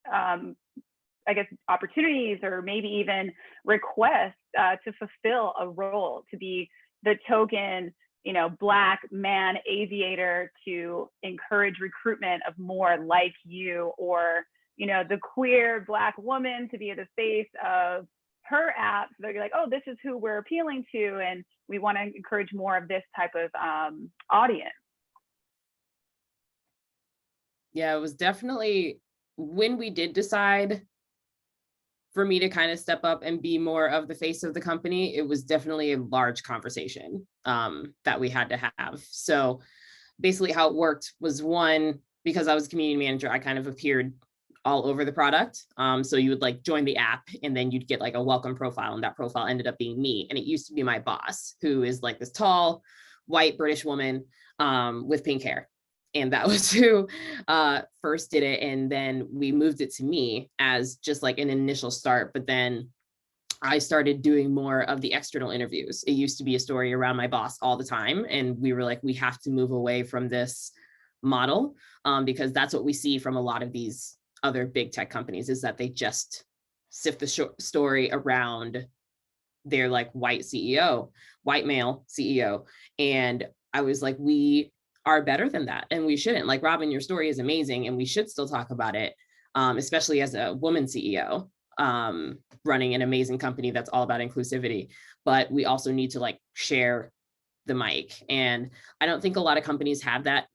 I guess, opportunities, or maybe even requests to fulfill a role, to be the token, you know, Black man aviator, to encourage recruitment of more like you, or, you know, the queer Black woman to be the face of her app? So they're like, oh, this is who we're appealing to, and we want to encourage more of this type of audience. Yeah, it was definitely when we did decide for me to kind of step up and be more of the face of the company, it was definitely a large conversation that we had to have. So basically how it worked was, one, because I was community manager, I kind of appeared all over the product. So you would like join the app, and then you'd get like a welcome profile, and that profile ended up being me. And it used to be my boss, who is like this tall, white British woman with pink hair. And that was who first did it. And then we moved it to me as just like an initial start. But then I started doing more of the external interviews. It used to be a story around my boss all the time. And we were like, we have to move away from this model because that's what we see from a lot of these other big tech companies, is that they just sift the story around their like white CEO, white male CEO. And I was like, we are better than that, and we shouldn't. Like, Robin, your story is amazing, and we should still talk about it, especially as a woman CEO running an amazing company that's all about inclusivity. But we also need to like share the mic, and I don't think a lot of companies have that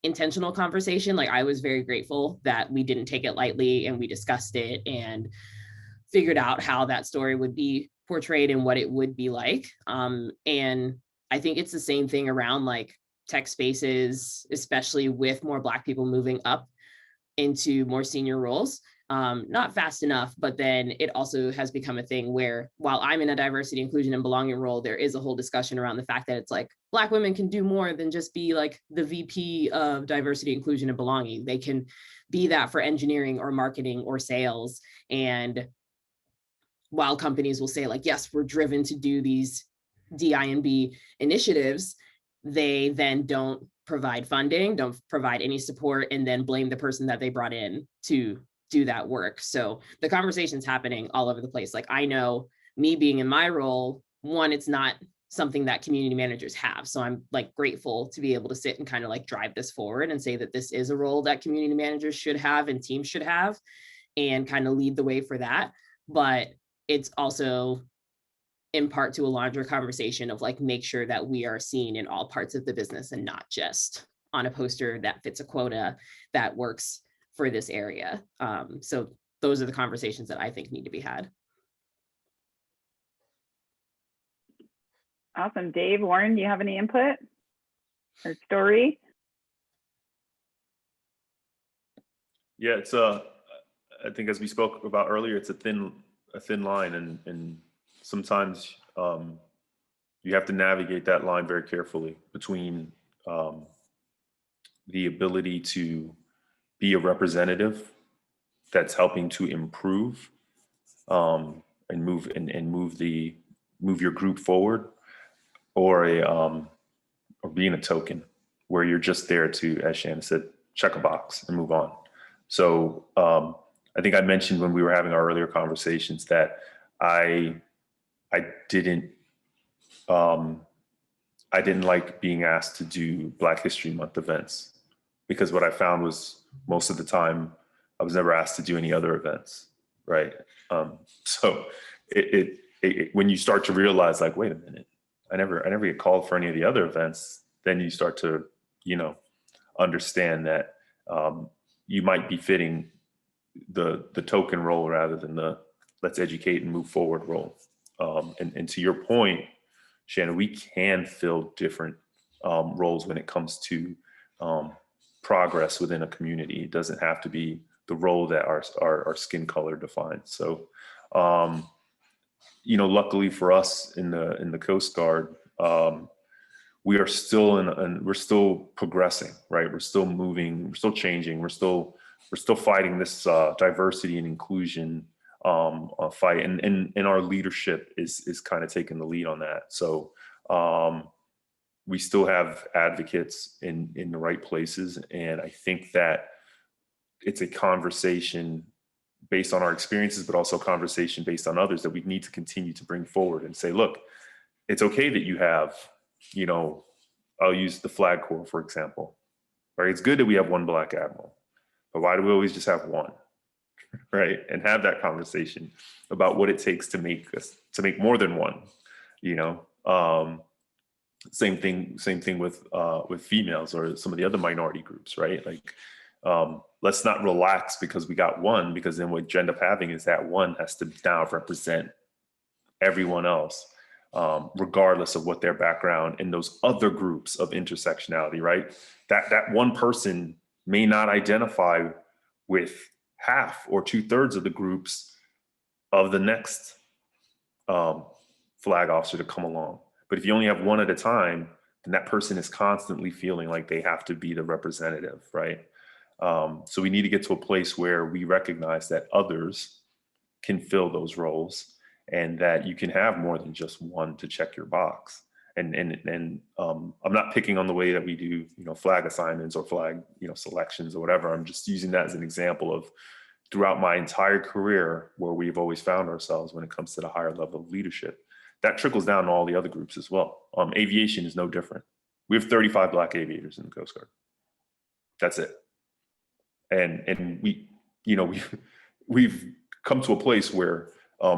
intentional conversation. Like, I was very grateful that we didn't take it lightly, and we discussed it and figured out how that story would be portrayed and what it would be like. And I think it's the same thing around like tech spaces, especially with more Black people moving up into more senior roles. Not fast enough, but then it also has become a thing where, while I'm in a diversity, inclusion, and belonging role, there is a whole discussion around the fact that it's like Black women can do more than just be like the VP of diversity, inclusion, and belonging. They can be that for engineering or marketing or sales. And while companies will say like, yes, we're driven to do these DI&B initiatives, they then don't provide funding, don't provide any support, and then blame the person that they brought in to do that work. So the conversation's happening all over the place. Like, I know, me being in my role, one, it's not something that community managers have. So I'm like grateful to be able to sit and kind of like drive this forward and say that this is a role that community managers should have and teams should have, and kind of lead the way for that. But it's also in part to a larger conversation of like, make sure that we are seen in all parts of the business and not just on a poster that fits a quota that works for this area. So those are the conversations that I think need to be had. Awesome. Dave, Warren, do you have any input or story? Yeah, it's I think, as we spoke about earlier, it's a thin a thin line, and sometimes you have to navigate that line very carefully between the ability to be a representative that's helping to improve and move your group forward, or or being a token where you're just there to, as Shana said, check a box and move on. So I think I mentioned when we were having our earlier conversations that I didn't like being asked to do Black History Month events, because what I found was most of the time I was never asked to do any other events, right? So when you start to realize, like, wait a minute, I never get called for any of the other events, then you start to, understand that you might be fitting the token role rather than the let's educate and move forward role. And to your point, Shannon, we can fill different roles when it comes to progress within a community. It doesn't have to be the role that our skin color defines. So, luckily for us in the Coast Guard, we are still we're still progressing, right? We're still moving, we're still changing, we're still fighting this diversity and inclusion fight, and our leadership is kind of taking the lead on that. So we still have advocates in the right places, and I think that it's a conversation based on our experiences, but also a conversation based on others that we need to continue to bring forward and say, look, it's okay that you have, I'll use the Flag Corps, for example, right? It's good that we have one Black admiral, but why do we always just have one, right? And have that conversation about what it takes to make more than one, Same thing with females or some of the other minority groups, right? Like, let's not relax because we got one, because then what you end up having is that one has to now represent everyone else, regardless of what their background in those other groups of intersectionality, right? That one person may not identify with half or 2/3 of the groups of the next flag officer to come along. But if you only have one at a time, then that person is constantly feeling like they have to be the representative, right? So we need to get to a place where we recognize that others can fill those roles, and that you can have more than just one to check your box. And I'm not picking on the way that we do, flag assignments or flag, selections or whatever. I'm just using that as an example of throughout my entire career where we've always found ourselves when it comes to the higher level of leadership. That trickles down to all the other groups as well. Aviation is no different. We have 35 Black aviators in the Coast Guard. That's it. And we've come to a place where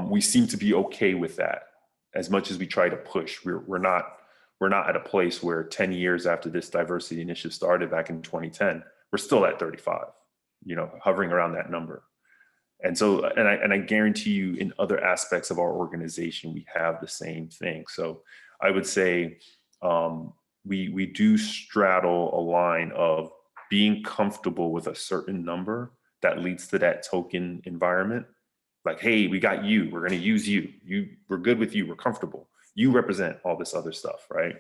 we seem to be okay with that. As much as we try to push, we're not at a place where 10 years after this diversity initiative started back in 2010, we're still at 35, hovering around that number. And so, and I guarantee you in other aspects of our organization, we have the same thing. So I would say we do straddle a line of being comfortable with a certain number that leads to that token environment. Like, hey, we got you, we're going to use you. We're good with you, we're comfortable. You represent all this other stuff, right?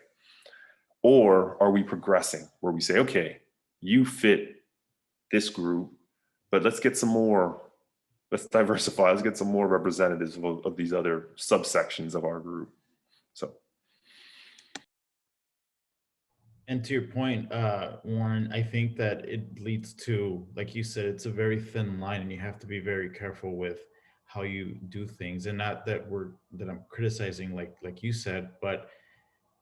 Or are we progressing where we say, okay, you fit this group, but let's diversify, let's get some more representatives of these other subsections of our group. So. And to your point, Warren, I think that it leads to, like you said, it's a very thin line, and you have to be very careful with how you do things. And not that I'm criticizing, like you said, but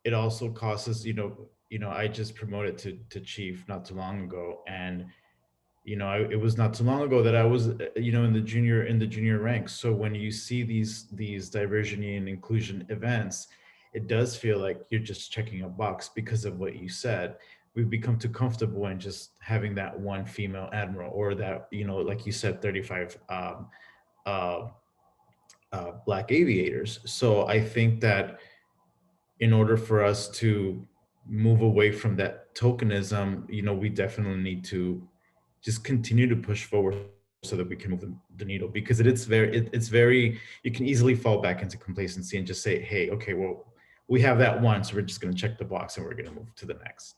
it also causes, I just promoted to chief not too long ago, and it was not too long ago that I was, in the junior ranks. So when you see these diversity and inclusion events, it does feel like you're just checking a box because of what you said. We've become too comfortable in just having that one female admiral, or that, like you said, 35 Black aviators. So I think that in order for us to move away from that tokenism, we definitely need to just continue to push forward so that we can move the needle, because it's very, you can easily fall back into complacency and just say, hey, okay, well, we have that one, so we're just going to check the box and we're going to move to the next.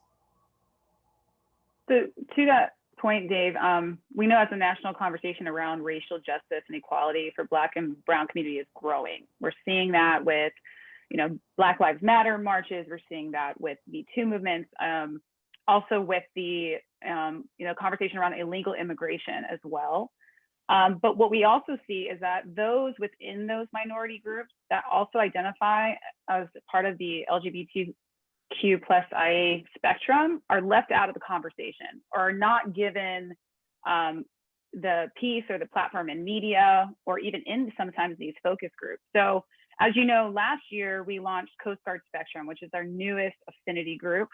So to that point, Dave, we know as a national conversation around racial justice and equality for Black and Brown community is growing. We're seeing that with, Black Lives Matter marches. We're seeing that with the Me Too movements. Also with the, conversation around illegal immigration as well. But what we also see is that those within those minority groups that also identify as part of the LGBTQ plus IA spectrum are left out of the conversation, or are not given the piece or the platform in media, or even in sometimes these focus groups. So as you know, last year we launched Coast Guard Spectrum, which is our newest affinity group.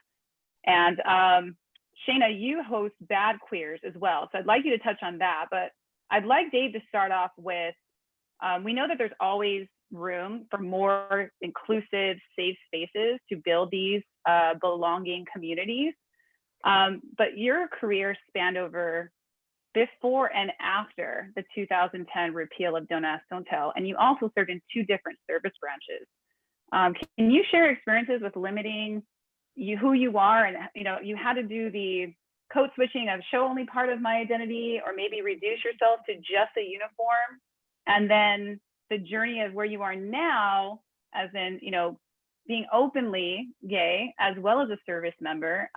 And Shana, you host Bad Queers as well. So I'd like you to touch on that, but I'd like Dave to start off with, we know that there's always room for more inclusive, safe spaces to build these belonging communities. But your career spanned over before and after the 2010 repeal of Don't Ask, Don't Tell, and you also served in 2 different service branches. Can you share experiences with limiting who you are, and you had to do the code switching of show only part of my identity, or maybe reduce yourself to just a uniform, and then the journey of where you are now, as in being openly gay as well as a service member,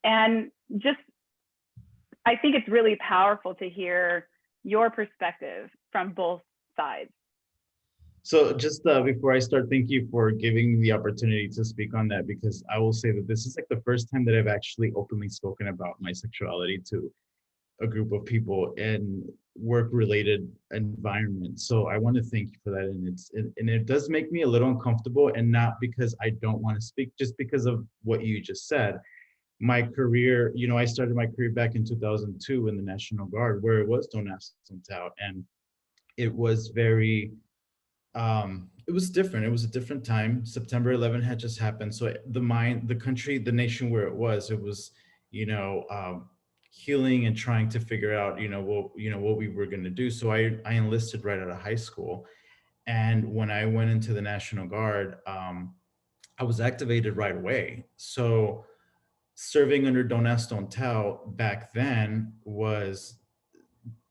and just I think it's really powerful to hear your perspective from both sides. So just before I start, thank you for giving me the opportunity to speak on that, because I will say that this is like the first time that I've actually openly spoken about my sexuality to a group of people in work-related environments. So I want to thank you for that. And it does make me a little uncomfortable, and not because I don't want to speak, just because of what you just said. My career, I started my career back in 2002 in the National Guard, where it was Don't Ask, Don't Tell, and it was very, it was different. It was a different time. September 11 had just happened. So the country, the nation where it was, healing and trying to figure out, what we were going to do. So I enlisted right out of high school. And when I went into the National Guard, I was activated right away. So serving under Don't Ask, Don't Tell back then was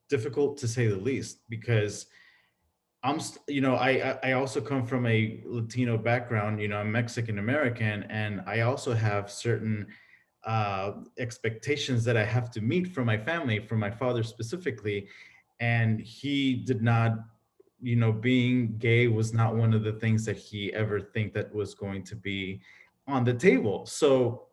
difficult, to say the least, because I also come from a Latino background. I'm Mexican American, and I also have certain expectations that I have to meet from my family, from my father specifically. And he did not, being gay was not one of the things that he ever think that was going to be on the table. So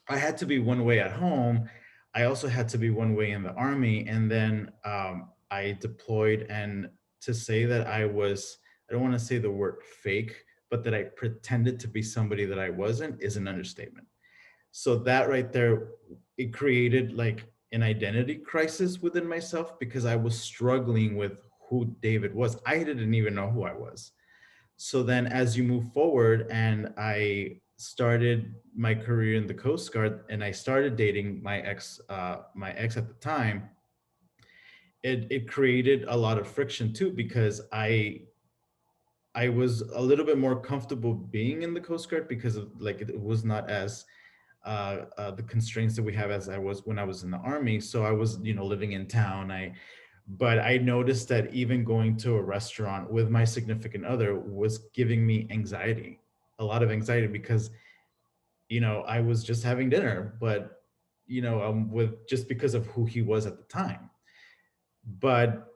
I had to be one way at home. I also had to be one way in the Army. And then I deployed, and to say that I don't want to say the word fake, but that I pretended to be somebody that I wasn't is an understatement. So that right there, it created like an identity crisis within myself, because I was struggling with who David was. I didn't even know who I was. So then as you move forward, and I started my career in the Coast Guard, and I started dating my ex at the time, it created a lot of friction too, because I was a little bit more comfortable being in the Coast Guard, because of it was not as the constraints that we have as I was when I was in the Army. So I was, living in town. But I noticed that even going to a restaurant with my significant other was giving me anxiety, a lot of anxiety, because, I was just having dinner, but, just because of who he was at the time. But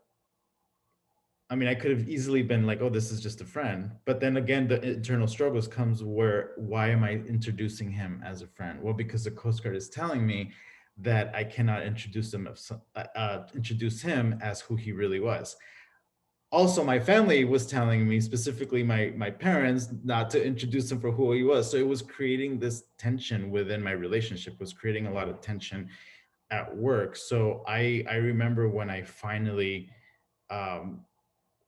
I mean, I could have easily been like, oh, this is just a friend. But then again, the internal struggles comes where, why am I introducing him as a friend? Well, because the Coast Guard is telling me that I cannot introduce him as who he really was. Also, my family was telling me, specifically my parents, not to introduce him for who he was. So it was creating this tension within my relationship, was creating a lot of tension at work. So I remember when I finally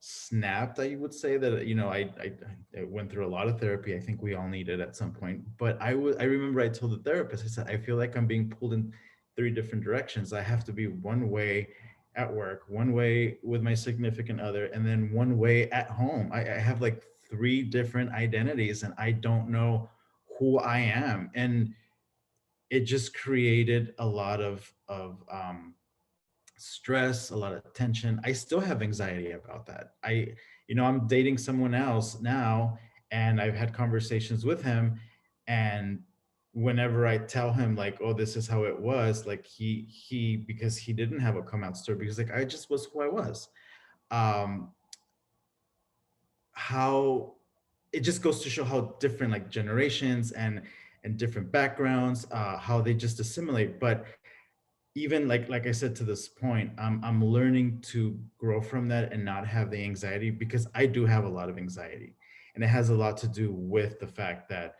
snapped, I would say that, I went through a lot of therapy. I think we all need it at some point. But I remember I told the therapist, I said, I feel like I'm being pulled in 3 different directions. I have to be one way at work, one way with my significant other, and then one way at home. I have like 3 different identities, and I don't know who I am. And it just created a lot of stress, a lot of tension. I still have anxiety about that. I'm dating someone else now, and I've had conversations with him, and whenever I tell him like, oh, this is how it was, like he because he didn't have a come out story, because like I just was who I was. How it just goes to show how different like generations and different backgrounds, how they just assimilate. But even like I said, to this point, I'm learning to grow from that and not have the anxiety, because I do have a lot of anxiety, and it has a lot to do with the fact that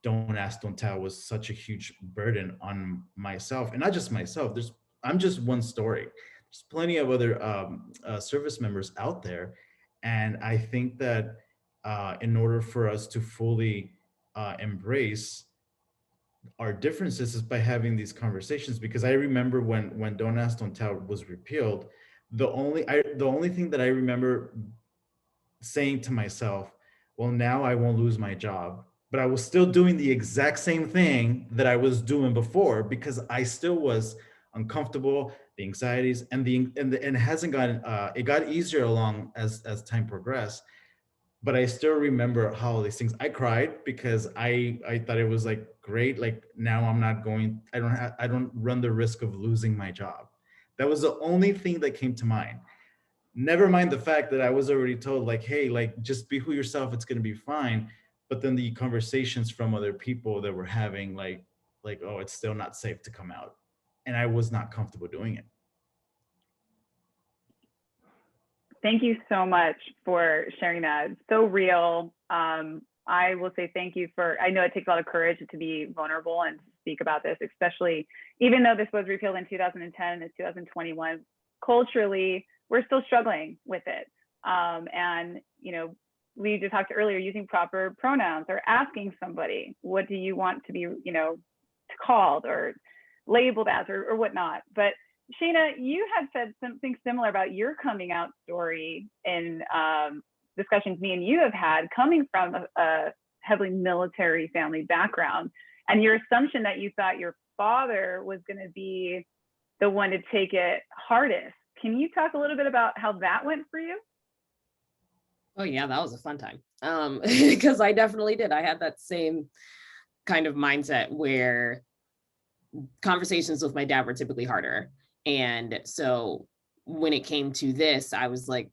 Don't Ask, Don't Tell was such a huge burden on myself, and not just myself. I'm just one story. There's plenty of other service members out there, and I think that in order for us to fully embrace our differences is by having these conversations. Because I remember when Don't Ask, Don't Tell was repealed, the only thing that I remember saying to myself, well, now I won't lose my job, but I was still doing the exact same thing that I was doing before, because I still was uncomfortable, the anxieties and it hasn't gotten it got easier along as time progressed. But I still remember how these things. I cried because I thought it was like great. Like now I'm not going. I don't run the risk of losing my job. That was the only thing that came to mind. Never mind the fact that I was already told like, hey, like just be who yourself. It's gonna be fine. But then the conversations from other people that were having like oh, it's still not safe to come out, and I was not comfortable doing it. Thank you so much for sharing that. It's so real. I will say thank you I know it takes a lot of courage to be vulnerable and to speak about this, especially even though this was repealed in 2010, it's 2021. Culturally, we're still struggling with it. And, we just talked earlier, using proper pronouns or asking somebody, what do you want to be, called or labeled as or whatnot. But Shana, you had said something similar about your coming out story in discussions me and you have had, coming from a heavily military family background, and your assumption that you thought your father was going to be the one to take it hardest. Can you talk a little bit about how that went for you? Oh yeah, that was a fun time. Because I definitely did. I had that same kind of mindset where conversations with my dad were typically harder. And so when it came to this, I was like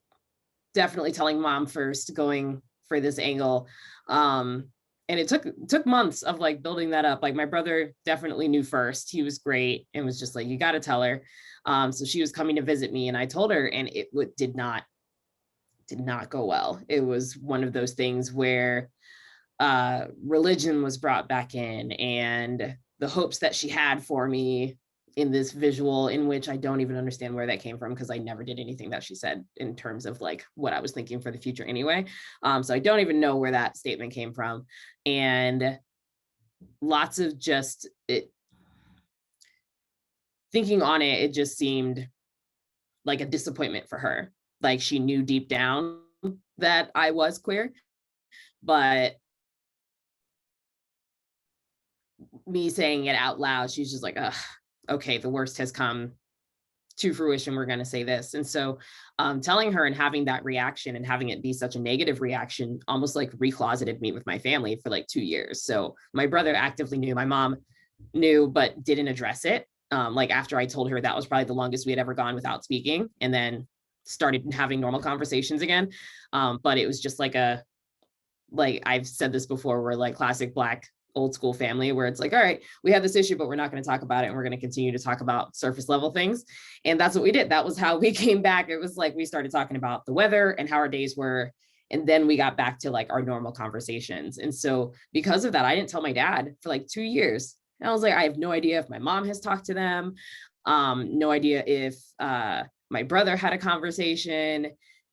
definitely telling mom first, going for this angle. And it took months of like building that up. Like my brother definitely knew first. He was great and was just like, you got to tell her. So she was coming to visit me, and I told her, and it did not go well. It was one of those things where religion was brought back in, and the hopes that she had for me in this visual, in which I don't even understand where that came from, because I never did anything that she said in terms of like what I was thinking for the future anyway. So I don't even know where that statement came from. And lots of just it, thinking on it, it just seemed like a disappointment for her. Like she knew deep down that I was queer, but me saying it out loud, she's just like, ugh, okay, the worst has come to fruition. We're going to say this. And so telling her and having that reaction and having it be such a negative reaction almost like recloseted me with my family for like 2 years. So my brother actively knew, my mom knew, but didn't address it. Like after I told her, that was probably the longest we had ever gone without speaking, and then started having normal conversations again. But it was just like I've said this before, we're like classic Black old school family, where it's like, all right, we have this issue, but we're not going to talk about it. And we're going to continue to talk about surface level things. And that's what we did. That was how we came back. It was like, we started talking about the weather and how our days were. And then we got back to like our normal conversations. And so because of that, I didn't tell my dad for like 2 years. And I was like, I have no idea if my mom has talked to them. No idea if my brother had a conversation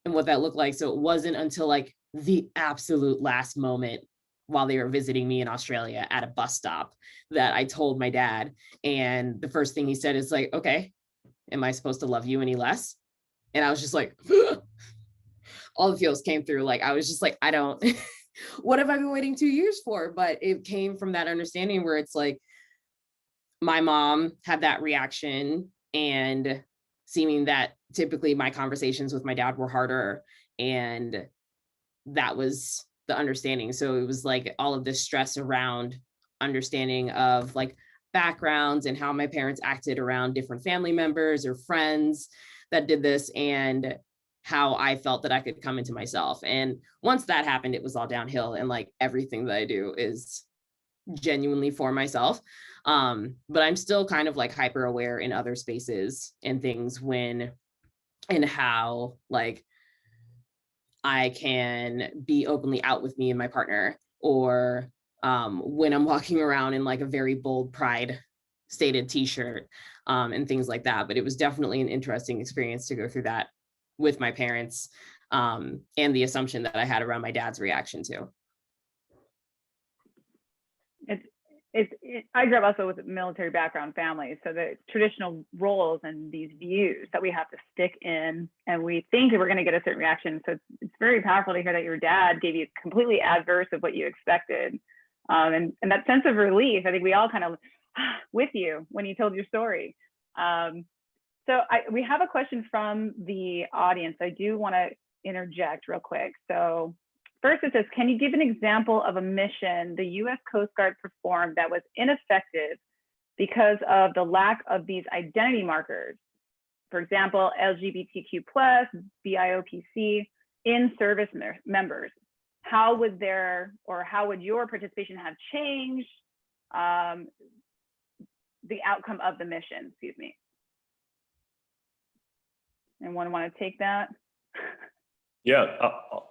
and what that looked like. So it wasn't until like the absolute last moment, while they were visiting me in Australia at a bus stop, that I told my dad. And the first thing he said is like, okay, am I supposed to love you any less? And I was just like, all the feels came through. Like, I was just like, I don't, what have I been waiting 2 years for? But it came from that understanding where it's like, my mom had that reaction, and seeming that typically my conversations with my dad were harder, and that was the understanding. So it was like all of this stress around understanding of like backgrounds and how my parents acted around different family members or friends that did this, and how I felt that I could come into myself. And once that happened, it was all downhill. And like everything that I do is genuinely for myself. But I'm still kind of like hyper aware in other spaces and things when and how like I can be openly out with me and my partner, or when I'm walking around in like a very bold pride stated t-shirt, and things like that. But it was definitely an interesting experience to go through that with my parents, and the assumption that I had around my dad's reaction too. I grew up also with a military background family, so the traditional roles and these views that we have to stick in, and we think that we're going to get a certain reaction. So it's very powerful to hear that your dad gave you completely adverse of what you expected, and that sense of relief. I think we all kind of with you when you told your story. So we have a question from the audience. I do want to interject real quick. So first it says, can you give an example of a mission the U.S. Coast Guard performed that was ineffective because of the lack of these identity markers? For example, LGBTQ+, BIOPC in service members. How would your participation have changed the outcome of the mission? Excuse me. Anyone want to take that? Yeah,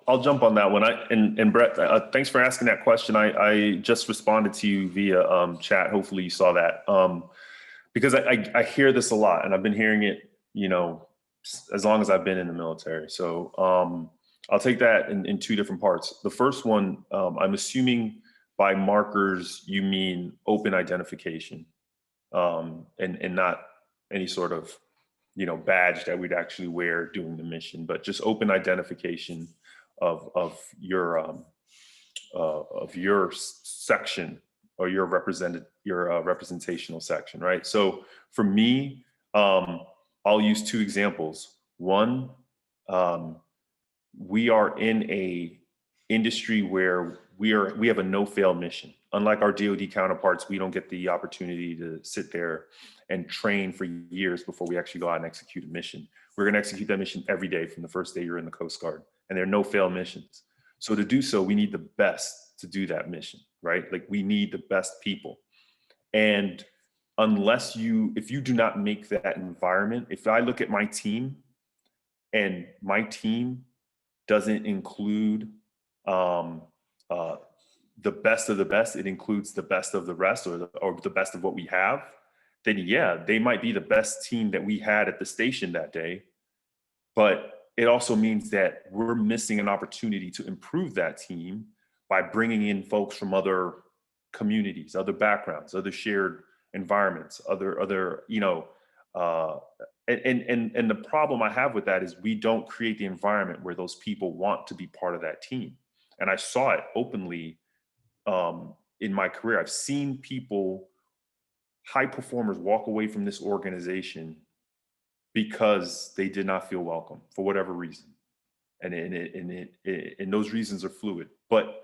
I'll jump on that one. And Brett, thanks for asking that question. I just responded to you via chat. Hopefully you saw that, because I hear this a lot, and I've been hearing it, as long as I've been in the military. So I'll take that in two different parts. The first one, I'm assuming by markers you mean open identification, and not any sort of badge that we'd actually wear doing the mission, but just open identification of your section or your representational section, right? So for me, I'll use two examples. One, we are in a industry where we have a no-fail mission. Unlike our DoD counterparts, we don't get the opportunity to sit there and train for years before we actually go out and execute a mission. We're going to execute that mission every day from the first day you're in the Coast Guard, and they're no-fail missions. So to do so, we need the best to do that mission, right? Like we need the best people. And if you do not make that environment, if I look at my team and my team doesn't include the best of the best, it includes the best of the rest, or the best of what we have, then yeah, they might be the best team that we had at the station that day. But it also means that we're missing an opportunity to improve that team by bringing in folks from other communities, other backgrounds, other shared environments, other and the problem I have with that is we don't create the environment where those people want to be part of that team. And I saw it openly in my career. I've seen people, high performers, walk away from this organization because they did not feel welcome for whatever reason. And those reasons are fluid. But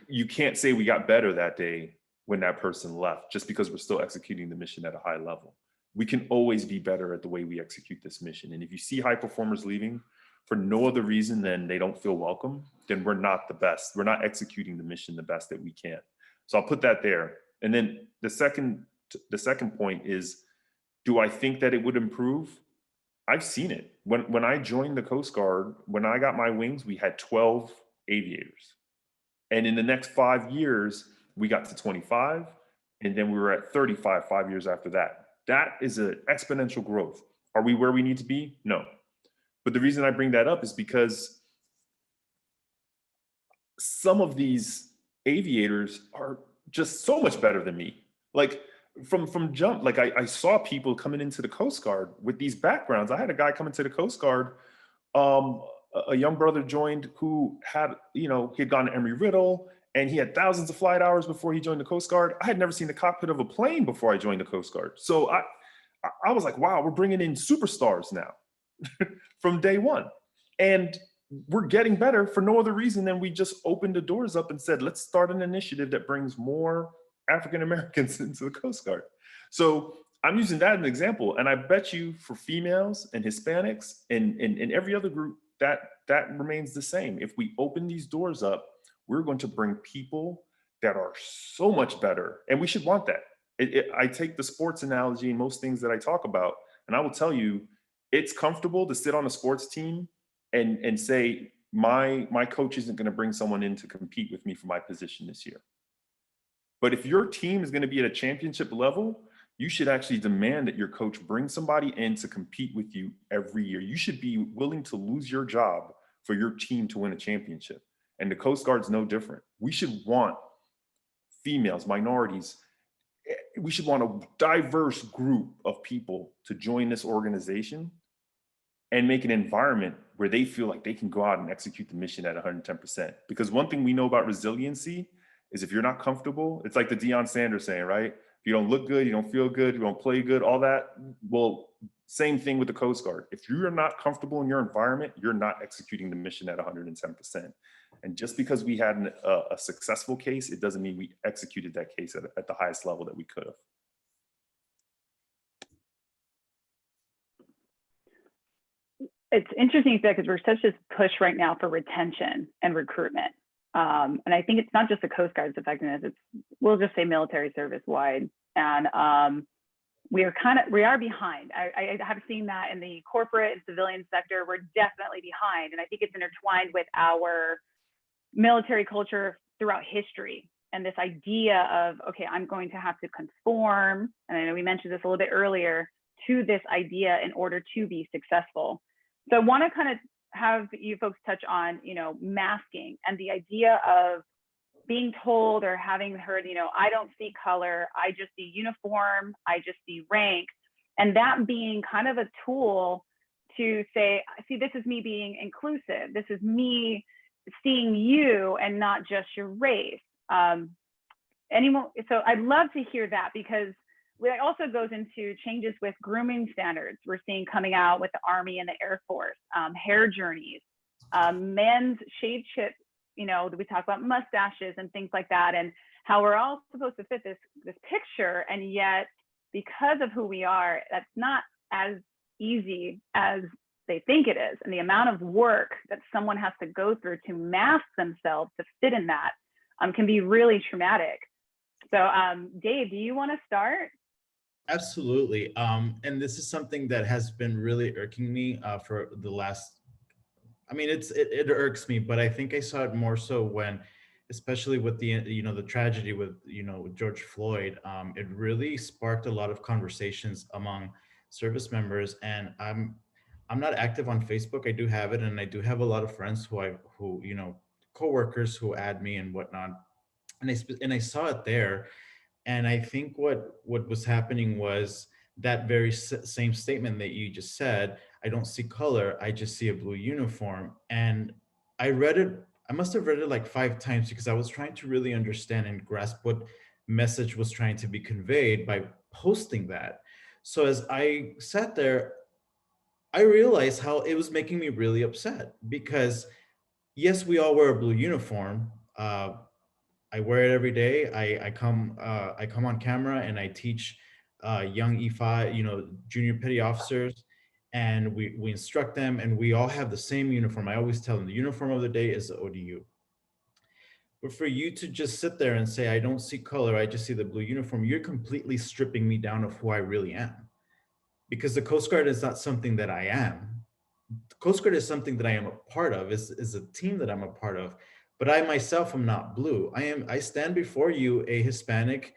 you can't say we got better that day when that person left just because we're still executing the mission at a high level. We can always be better at the way we execute this mission. And if you see high performers leaving for no other reason than they don't feel welcome, then we're not the best. We're not executing the mission the best that we can. So I'll put that there. And then the second point is, do I think that it would improve? I've seen it. When I joined the Coast Guard, when I got my wings, we had 12 aviators. And in the next 5 years, we got to 25, and then we were at 35 5 years after that. That is an exponential growth. Are we where we need to be? No. But the reason I bring that up is because some of these aviators are just so much better than me. Like, from jump, like I saw people coming into the Coast Guard with these backgrounds. I had a guy come into the Coast Guard, a young brother joined who had, he had gone to Embry-Riddle and he had thousands of flight hours before he joined the Coast Guard. I had never seen the cockpit of a plane before I joined the Coast Guard. So I was like, wow, we're bringing in superstars now from day one. And we're getting better for no other reason than we just opened the doors up and said, let's start an initiative that brings more African Americans into the Coast Guard. So I'm using that as an example. And I bet you for females and Hispanics and every other group, that remains the same. If we open these doors up, we're going to bring people that are so much better. And we should want that. I take the sports analogy in most things that I talk about, and I will tell you, it's comfortable to sit on a sports team and say, my coach isn't going to bring someone in to compete with me for my position this year. But if your team is going to be at a championship level, you should actually demand that your coach bring somebody in to compete with you every year. You should be willing to lose your job for your team to win a championship. And the Coast Guard's no different. We should want females, minorities. We should want a diverse group of people to join this organization and make an environment where they feel like they can go out and execute the mission at 110%. Because one thing we know about resiliency is if you're not comfortable, it's like the Deion Sanders saying, right? If you don't look good, you don't feel good, you don't play good, all that. Well, same thing with the Coast Guard. If you're not comfortable in your environment, you're not executing the mission at 110%. And just because we had a successful case, it doesn't mean we executed that case at the highest level that we could have. It's interesting because we're such a push right now for retention and recruitment. And I think it's not just the Coast Guard's effectiveness, we'll just say military service wide. And we are behind. I have seen that in the corporate and civilian sector, we're definitely behind. And I think it's intertwined with our military culture throughout history. And this idea of, okay, I'm going to have to conform, and I know we mentioned this a little bit earlier, to this idea in order to be successful. So I want to kind of have you folks touch on, masking and the idea of being told or having heard, I don't see color, I just see uniform, I just see rank. And that being kind of a tool to say, see, this is me being inclusive. This is me seeing you and not just your race. So I'd love to hear that, because it also goes into changes with grooming standards we're seeing coming out with the Army and the Air Force, hair journeys, men's shave chips, we talk about mustaches and things like that, and how we're all supposed to fit this picture. And yet, because of who we are, that's not as easy as they think it is. And the amount of work that someone has to go through to mask themselves to fit in that can be really traumatic. So Dave, do you want to start? Absolutely. And this is something that has been really irking me for the last, it irks me, but I think I saw it more so when, especially with the tragedy with George Floyd, it really sparked a lot of conversations among service members. And I'm not active on Facebook. I do have it, and I do have a lot of friends who coworkers who add me and whatnot. And I saw it there. And I think what was happening was that very same statement that you just said, I don't see color, I just see a blue uniform. And I must have read it like 5 times, because I was trying to really understand and grasp what message was trying to be conveyed by posting that. So as I sat there, I realized how it was making me really upset, because yes, we all wear a blue uniform. I wear it every day. I come on camera and I teach young E5, junior petty officers, and we instruct them, and we all have the same uniform. I always tell them the uniform of the day is the ODU. But for you to just sit there and say, I don't see color, I just see the blue uniform, you're completely stripping me down of who I really am. Because the Coast Guard is not something that I am. The Coast Guard is something that I am a part of, is a team that I'm a part of. But I myself am not blue. I stand before you a Hispanic,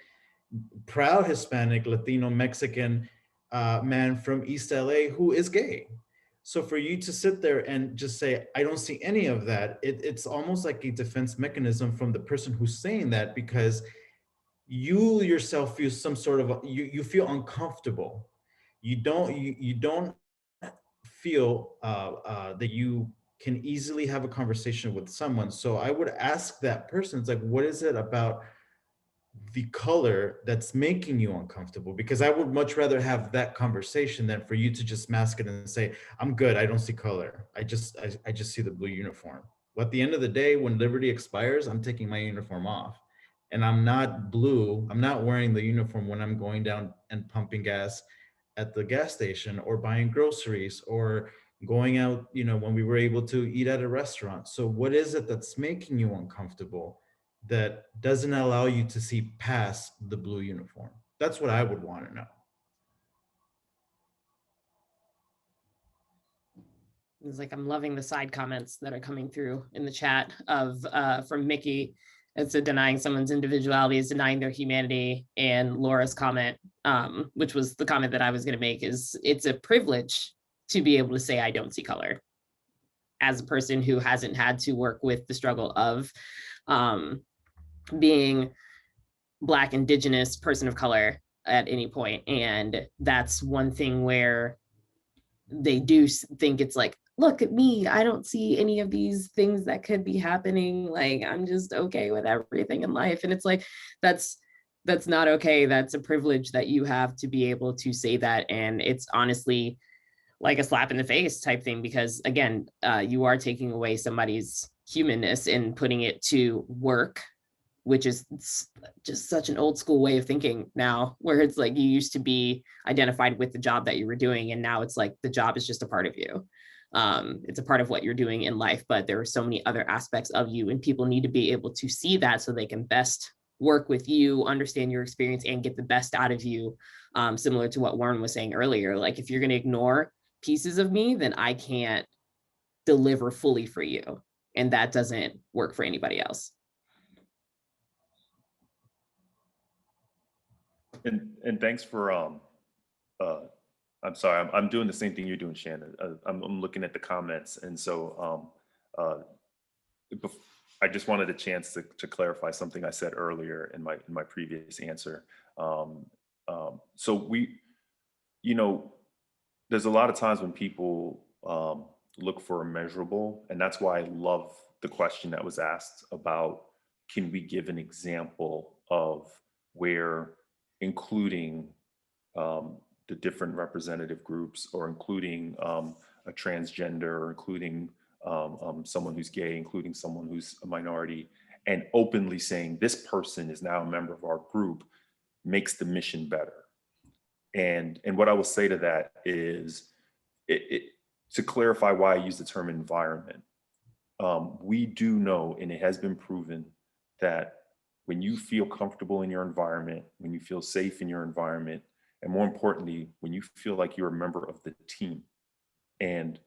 proud Hispanic, Latino, Mexican man from East LA who is gay. So for you to sit there and just say, I don't see any of that, it's almost like a defense mechanism from the person who's saying that, because you yourself feel some sort of, you feel uncomfortable. You don't feel that you can easily have a conversation with someone. So I would ask that person, it's like, what is it about the color that's making you uncomfortable? Because I would much rather have that conversation than for you to just mask it and say, I'm good, I don't see color. I just see the blue uniform. Well, at the end of the day, when liberty expires, I'm taking my uniform off. And I'm not blue, I'm not wearing the uniform when I'm going down and pumping gas at the gas station or buying groceries or going out, when we were able to eat at a restaurant. So what is it that's making you uncomfortable that doesn't allow you to see past the blue uniform? That's what I would want to know. It's like, I'm loving the side comments that are coming through in the chat of from Mickey. It's a denying someone's individuality is denying their humanity. And Laura's comment, which was the comment that I was going to make, is it's a privilege to be able to say, I don't see color, as a person who hasn't had to work with the struggle of being Black, Indigenous, person of color at any point. And that's one thing where they do think it's like, look at me, I don't see any of these things that could be happening. Like, I'm just okay with everything in life. And it's like, that's not okay. That's a privilege that you have to be able to say that. And it's honestly like a slap in the face type thing, because again, you are taking away somebody's humanness and putting it to work, which is just such an old school way of thinking now, where it's like you used to be identified with the job that you were doing, and now it's like the job is just a part of you. It's a part of what you're doing in life, but there are so many other aspects of you, and people need to be able to see that so they can best work with you, understand your experience, and get the best out of you. Similar to what Warren was saying earlier, like if you're going to ignore pieces of me, then I can't deliver fully for you, and that doesn't work for anybody else. And thanks for I'm sorry, I'm doing the same thing you're doing, Shannon. I'm looking at the comments, and so I just wanted a chance to clarify something I said earlier in my previous answer. So we, there's a lot of times when people look for a measurable, and that's why I love the question that was asked about, can we give an example of where including the different representative groups, or including a transgender, or including someone who's gay, including someone who's a minority, and openly saying this person is now a member of our group, makes the mission better. And what I will say to that is, to clarify why I use the term environment, we do know, and it has been proven, that when you feel comfortable in your environment, when you feel safe in your environment, and more importantly, when you feel like you're a member of the team. And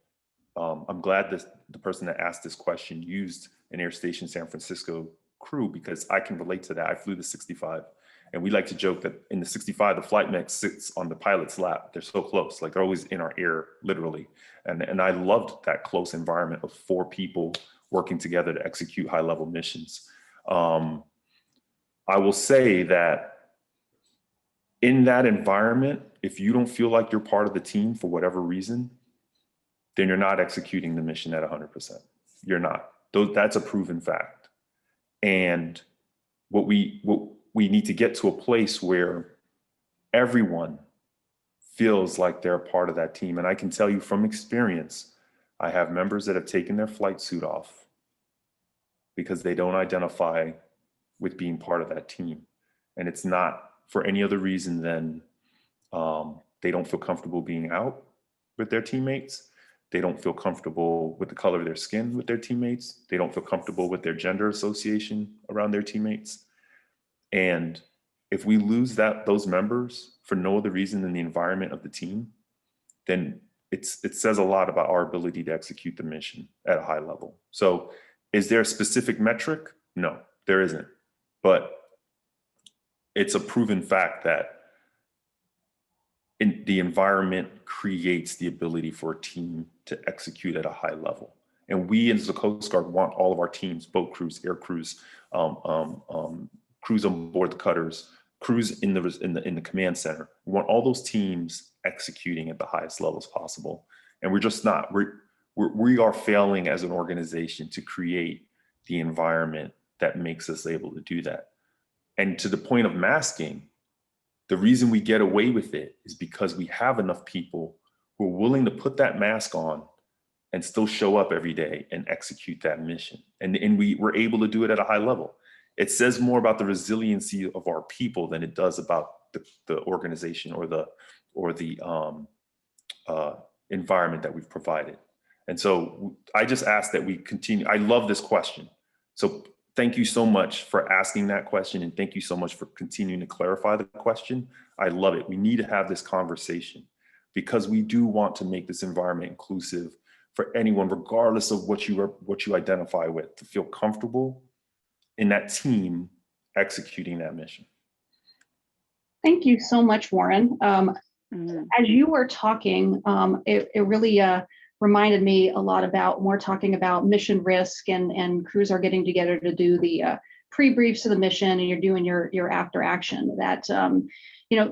I'm glad that the person that asked this question used an Air Station San Francisco crew, because I can relate to that. I flew the 65, and we like to joke that in the 65, the flight mech sits on the pilot's lap. They're so close, like they're always in our ear, literally. And I loved that close environment of 4 people working together to execute high-level missions. I will say that in that environment, if you don't feel like you're part of the team for whatever reason, then you're not executing the mission at 100%. You're not. That's a proven fact. And what we need to get to a place where everyone feels like they're a part of that team. And I can tell you from experience, I have members that have taken their flight suit off because they don't identify with being part of that team. And it's not for any other reason than they don't feel comfortable being out with their teammates. They don't feel comfortable with the color of their skin with their teammates. They don't feel comfortable with their gender association around their teammates. And if we lose those members for no other reason than the environment of the team, then it says a lot about our ability to execute the mission at a high level. So is there a specific metric? No, there isn't. But it's a proven fact that the environment creates the ability for a team to execute at a high level. And we as the Coast Guard want all of our teams, boat crews, air crews, crew crews on board the cutters, crews in the command center. We want all those teams executing at the highest levels possible. And we're just not. We are failing as an organization to create the environment that makes us able to do that. And to the point of masking, the reason we get away with it is because we have enough people who are willing to put that mask on and still show up every day and execute that mission. And we're able to do it at a high level. It says more about the resiliency of our people than it does about the organization or the environment that we've provided. And so I just ask that we continue. I love this question. So thank you so much for asking that question. And thank you so much for continuing to clarify the question. I love it. We need to have this conversation because we do want to make this environment inclusive for anyone, regardless of what you identify with, to feel comfortable in that team executing that mission. Thank you so much, Warren. As you were talking, it really reminded me a lot about more talking about mission risk and crews are getting together to do the pre-briefs of the mission and you're doing your after action. That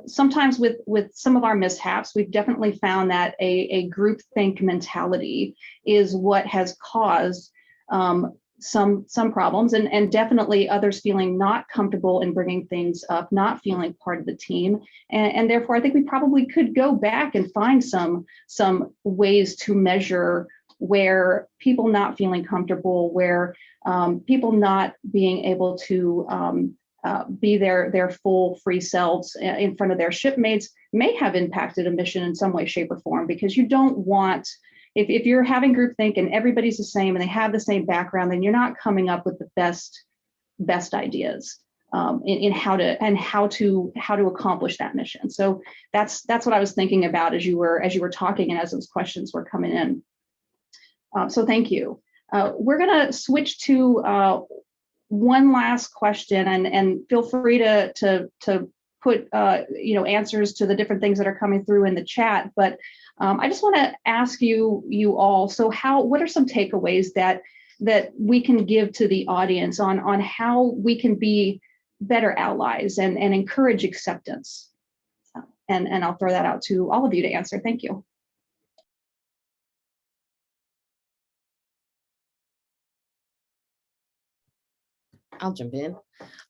sometimes with some of our mishaps, we've definitely found that a groupthink mentality is what has caused some problems and definitely others feeling not comfortable in bringing things up, not feeling part of the team. And therefore, I think we probably could go back and find some ways to measure where people not feeling comfortable, where people not being able to be their full free selves in front of their shipmates may have impacted a mission in some way, shape, or form, because you don't want, if you're having groupthink and everybody's the same and they have the same background, then you're not coming up with the best ideas in how to accomplish that mission. So that's what I was thinking about as you were talking and as those questions were coming in. So thank you. We're gonna switch to one last question, and feel free to put answers to the different things that are coming through in the chat. But I just want to ask you all. So what are some takeaways that we can give to the audience on how we can be better allies and encourage acceptance? And I'll throw that out to all of you to answer. Thank you. I'll jump in.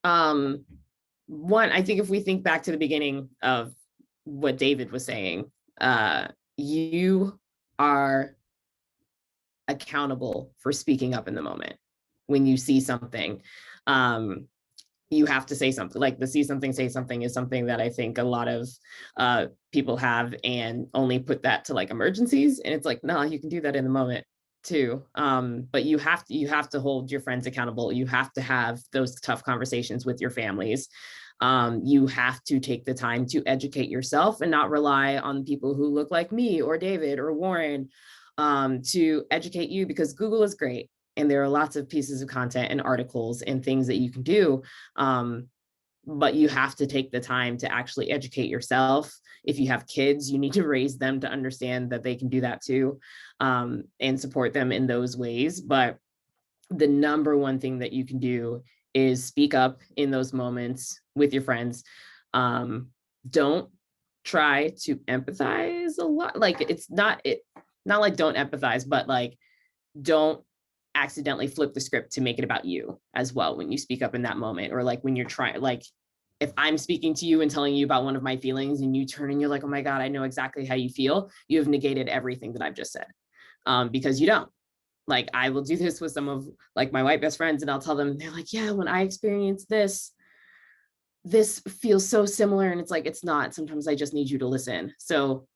One, I think if we think back to the beginning of what David was saying, you are accountable for speaking up in the moment. When you see something, you have to say something. Like the see something, say something is something that I think a lot of people have and only put that to like emergencies. And it's like, no, you can do that in the moment too. But you have to hold your friends accountable. You have to have those tough conversations with your families. You have to take the time to educate yourself and not rely on people who look like me or David or Warren to educate you, because Google is great. And there are lots of pieces of content and articles and things that you can do. But you have to take the time to actually educate yourself. If you have kids, you need to raise them to understand that they can do that too, and support them in those ways. But the number one thing that you can do is speak up in those moments with your friends. Don't try to empathize a lot. Like it's not like don't empathize, but like don't accidentally flip the script to make it about you as well when you speak up in that moment. Or like when you're trying, like if I'm speaking to you and telling you about one of my feelings and you turn and you're like, oh my God, I know exactly how you feel. You have negated everything that I've just said, because you don't. Like I will do this with some of like my white best friends and I'll tell them, they're like, yeah, when I experienced this feels so similar. And it's like, it's not. Sometimes I just need you to listen. So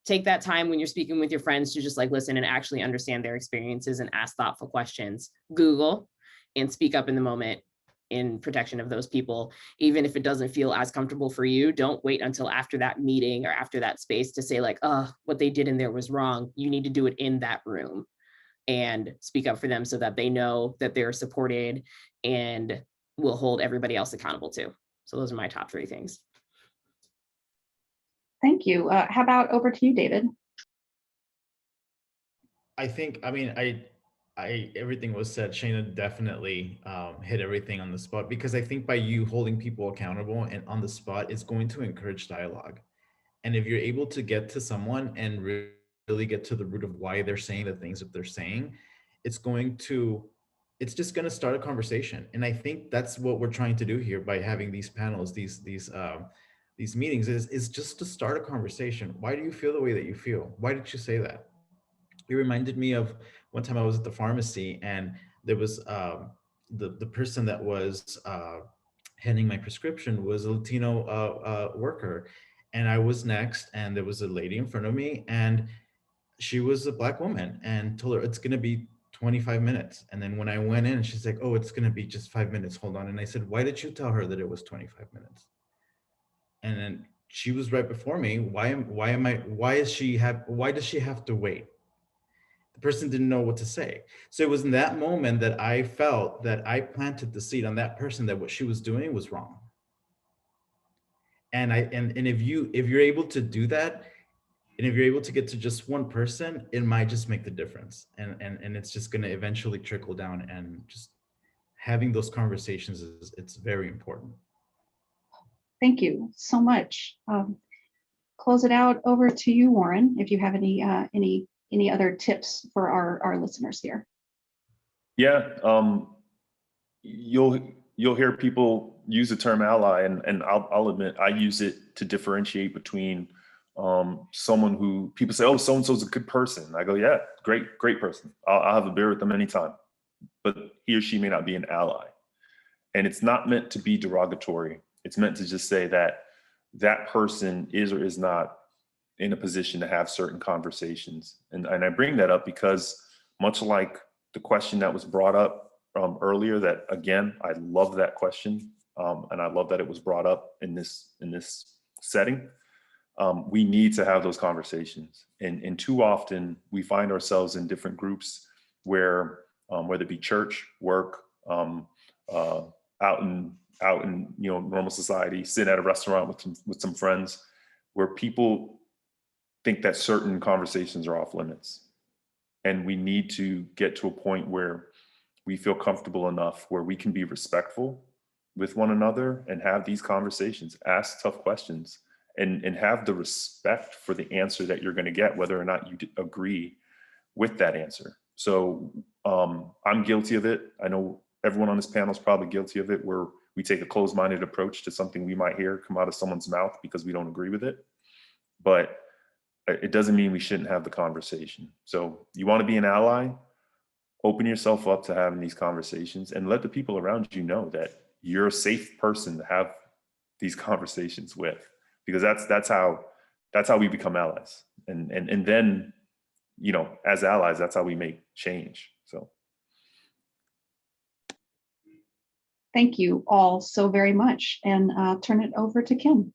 take that time when you're speaking with your friends to just like listen and actually understand their experiences and ask thoughtful questions. Google and speak up in the moment in protection of those people. Even if it doesn't feel as comfortable for you, don't wait until after that meeting or after that space to say like, oh, what they did in there was wrong. You need to do it in that room and speak up for them so that they know that they're supported and will hold everybody else accountable too. So those are my top 3 things. Thank you. How about over to you, David? I everything was said. Shana definitely hit everything on the spot, because I think by you holding people accountable and on the spot, it's going to encourage dialogue. And if you're able to get to someone and really get to the root of why they're saying the things that they're saying, it's just going to start a conversation. And I think that's what we're trying to do here by having these panels, these meetings, is just to start a conversation. Why do you feel the way that you feel? Why did you say that? It reminded me of one time I was at the pharmacy, and there was the person that was handing my prescription was a Latino worker, and I was next, and there was a lady in front of me, and she was a Black woman, and told her it's going to be 25 minutes. And then when I went in, she's like, oh, it's going to be just 5 minutes. Hold on. And I said, why did you tell her that it was 25 minutes? And then she was right before me. Why does she have to wait? The person didn't know what to say. So it was in that moment that I felt that I planted the seed on that person that what she was doing was wrong. And if you're able to do that, and if you're able to get to just one person, it might just make the difference. And it's just going to eventually trickle down, and just having those conversations it's very important. Thank you so much. Close it out over to you, Warren, if you have any other tips for our listeners here. Yeah, you'll hear people use the term ally, and I'll admit I use it to differentiate between someone who people say, oh, so-and-so's a good person. I go, yeah, great person. I'll have a beer with them anytime. But he or she may not be an ally. And it's not meant to be derogatory. It's meant to just say that that person is or is not in a position to have certain conversations. And I bring that up because, much like the question that was brought up earlier, that again, I love that question. And I love that it was brought up in this setting. We need to have those conversations. And too often we find ourselves in different groups where, whether it be church, work, out in normal society, sitting at a restaurant with some friends, where people think that certain conversations are off limits. And we need to get to a point where we feel comfortable enough where we can be respectful with one another and have these conversations, ask tough questions, and have the respect for the answer that you're going to get, whether or not you agree with that answer. So I'm guilty of it. I know everyone on this panel is probably guilty of it, where we take a closed-minded approach to something we might hear come out of someone's mouth because we don't agree with it. But it doesn't mean we shouldn't have the conversation. So you want to be an ally, open yourself up to having these conversations, and let the people around you know that you're a safe person to have these conversations with, because that's how we become allies. And then, as allies, that's how we make change. So. Thank you all so very much, and turn it over to Kim.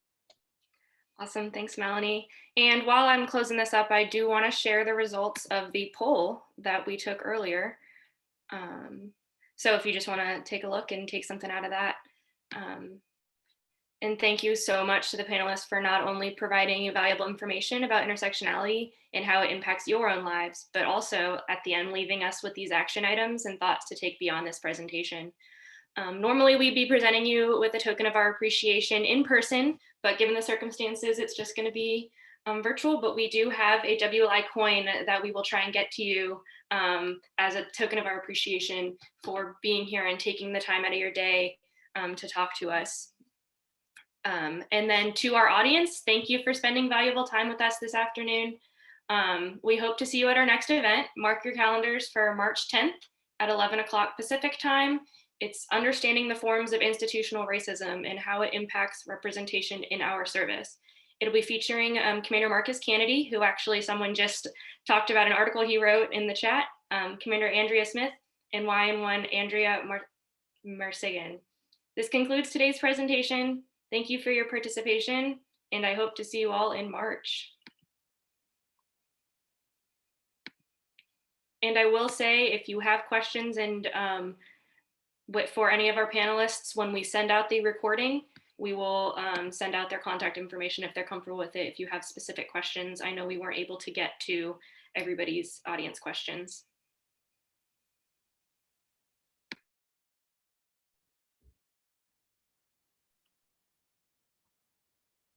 Awesome, thanks, Melanie. And while I'm closing this up, I do want to share the results of the poll that we took earlier. So if you just want to take a look and take something out of that. And thank you so much to the panelists for not only providing valuable information about intersectionality and how it impacts your own lives, but also at the end, leaving us with these action items and thoughts to take beyond this presentation. Normally we'd be presenting you with a token of our appreciation in person, but given the circumstances, it's just going to be virtual. But we do have a WLI coin that we will try and get to you as a token of our appreciation for being here and taking the time out of your day to talk to us. And then to our audience, thank you for spending valuable time with us this afternoon. We hope to see you at our next event. Mark your calendars for March 10th at 11 o'clock Pacific time. It's understanding the forms of institutional racism and how it impacts representation in our service. It'll be featuring Commander Marcus Kennedy, who actually someone just talked about an article he wrote in the chat, Commander Andrea Smith, and YN1 Andrea Marsigan. This concludes today's presentation. Thank you for your participation, and I hope to see you all in March. And I will say, if you have questions and for any of our panelists, when we send out the recording, we will send out their contact information if they're comfortable with it. If you have specific questions, I know we weren't able to get to everybody's audience questions.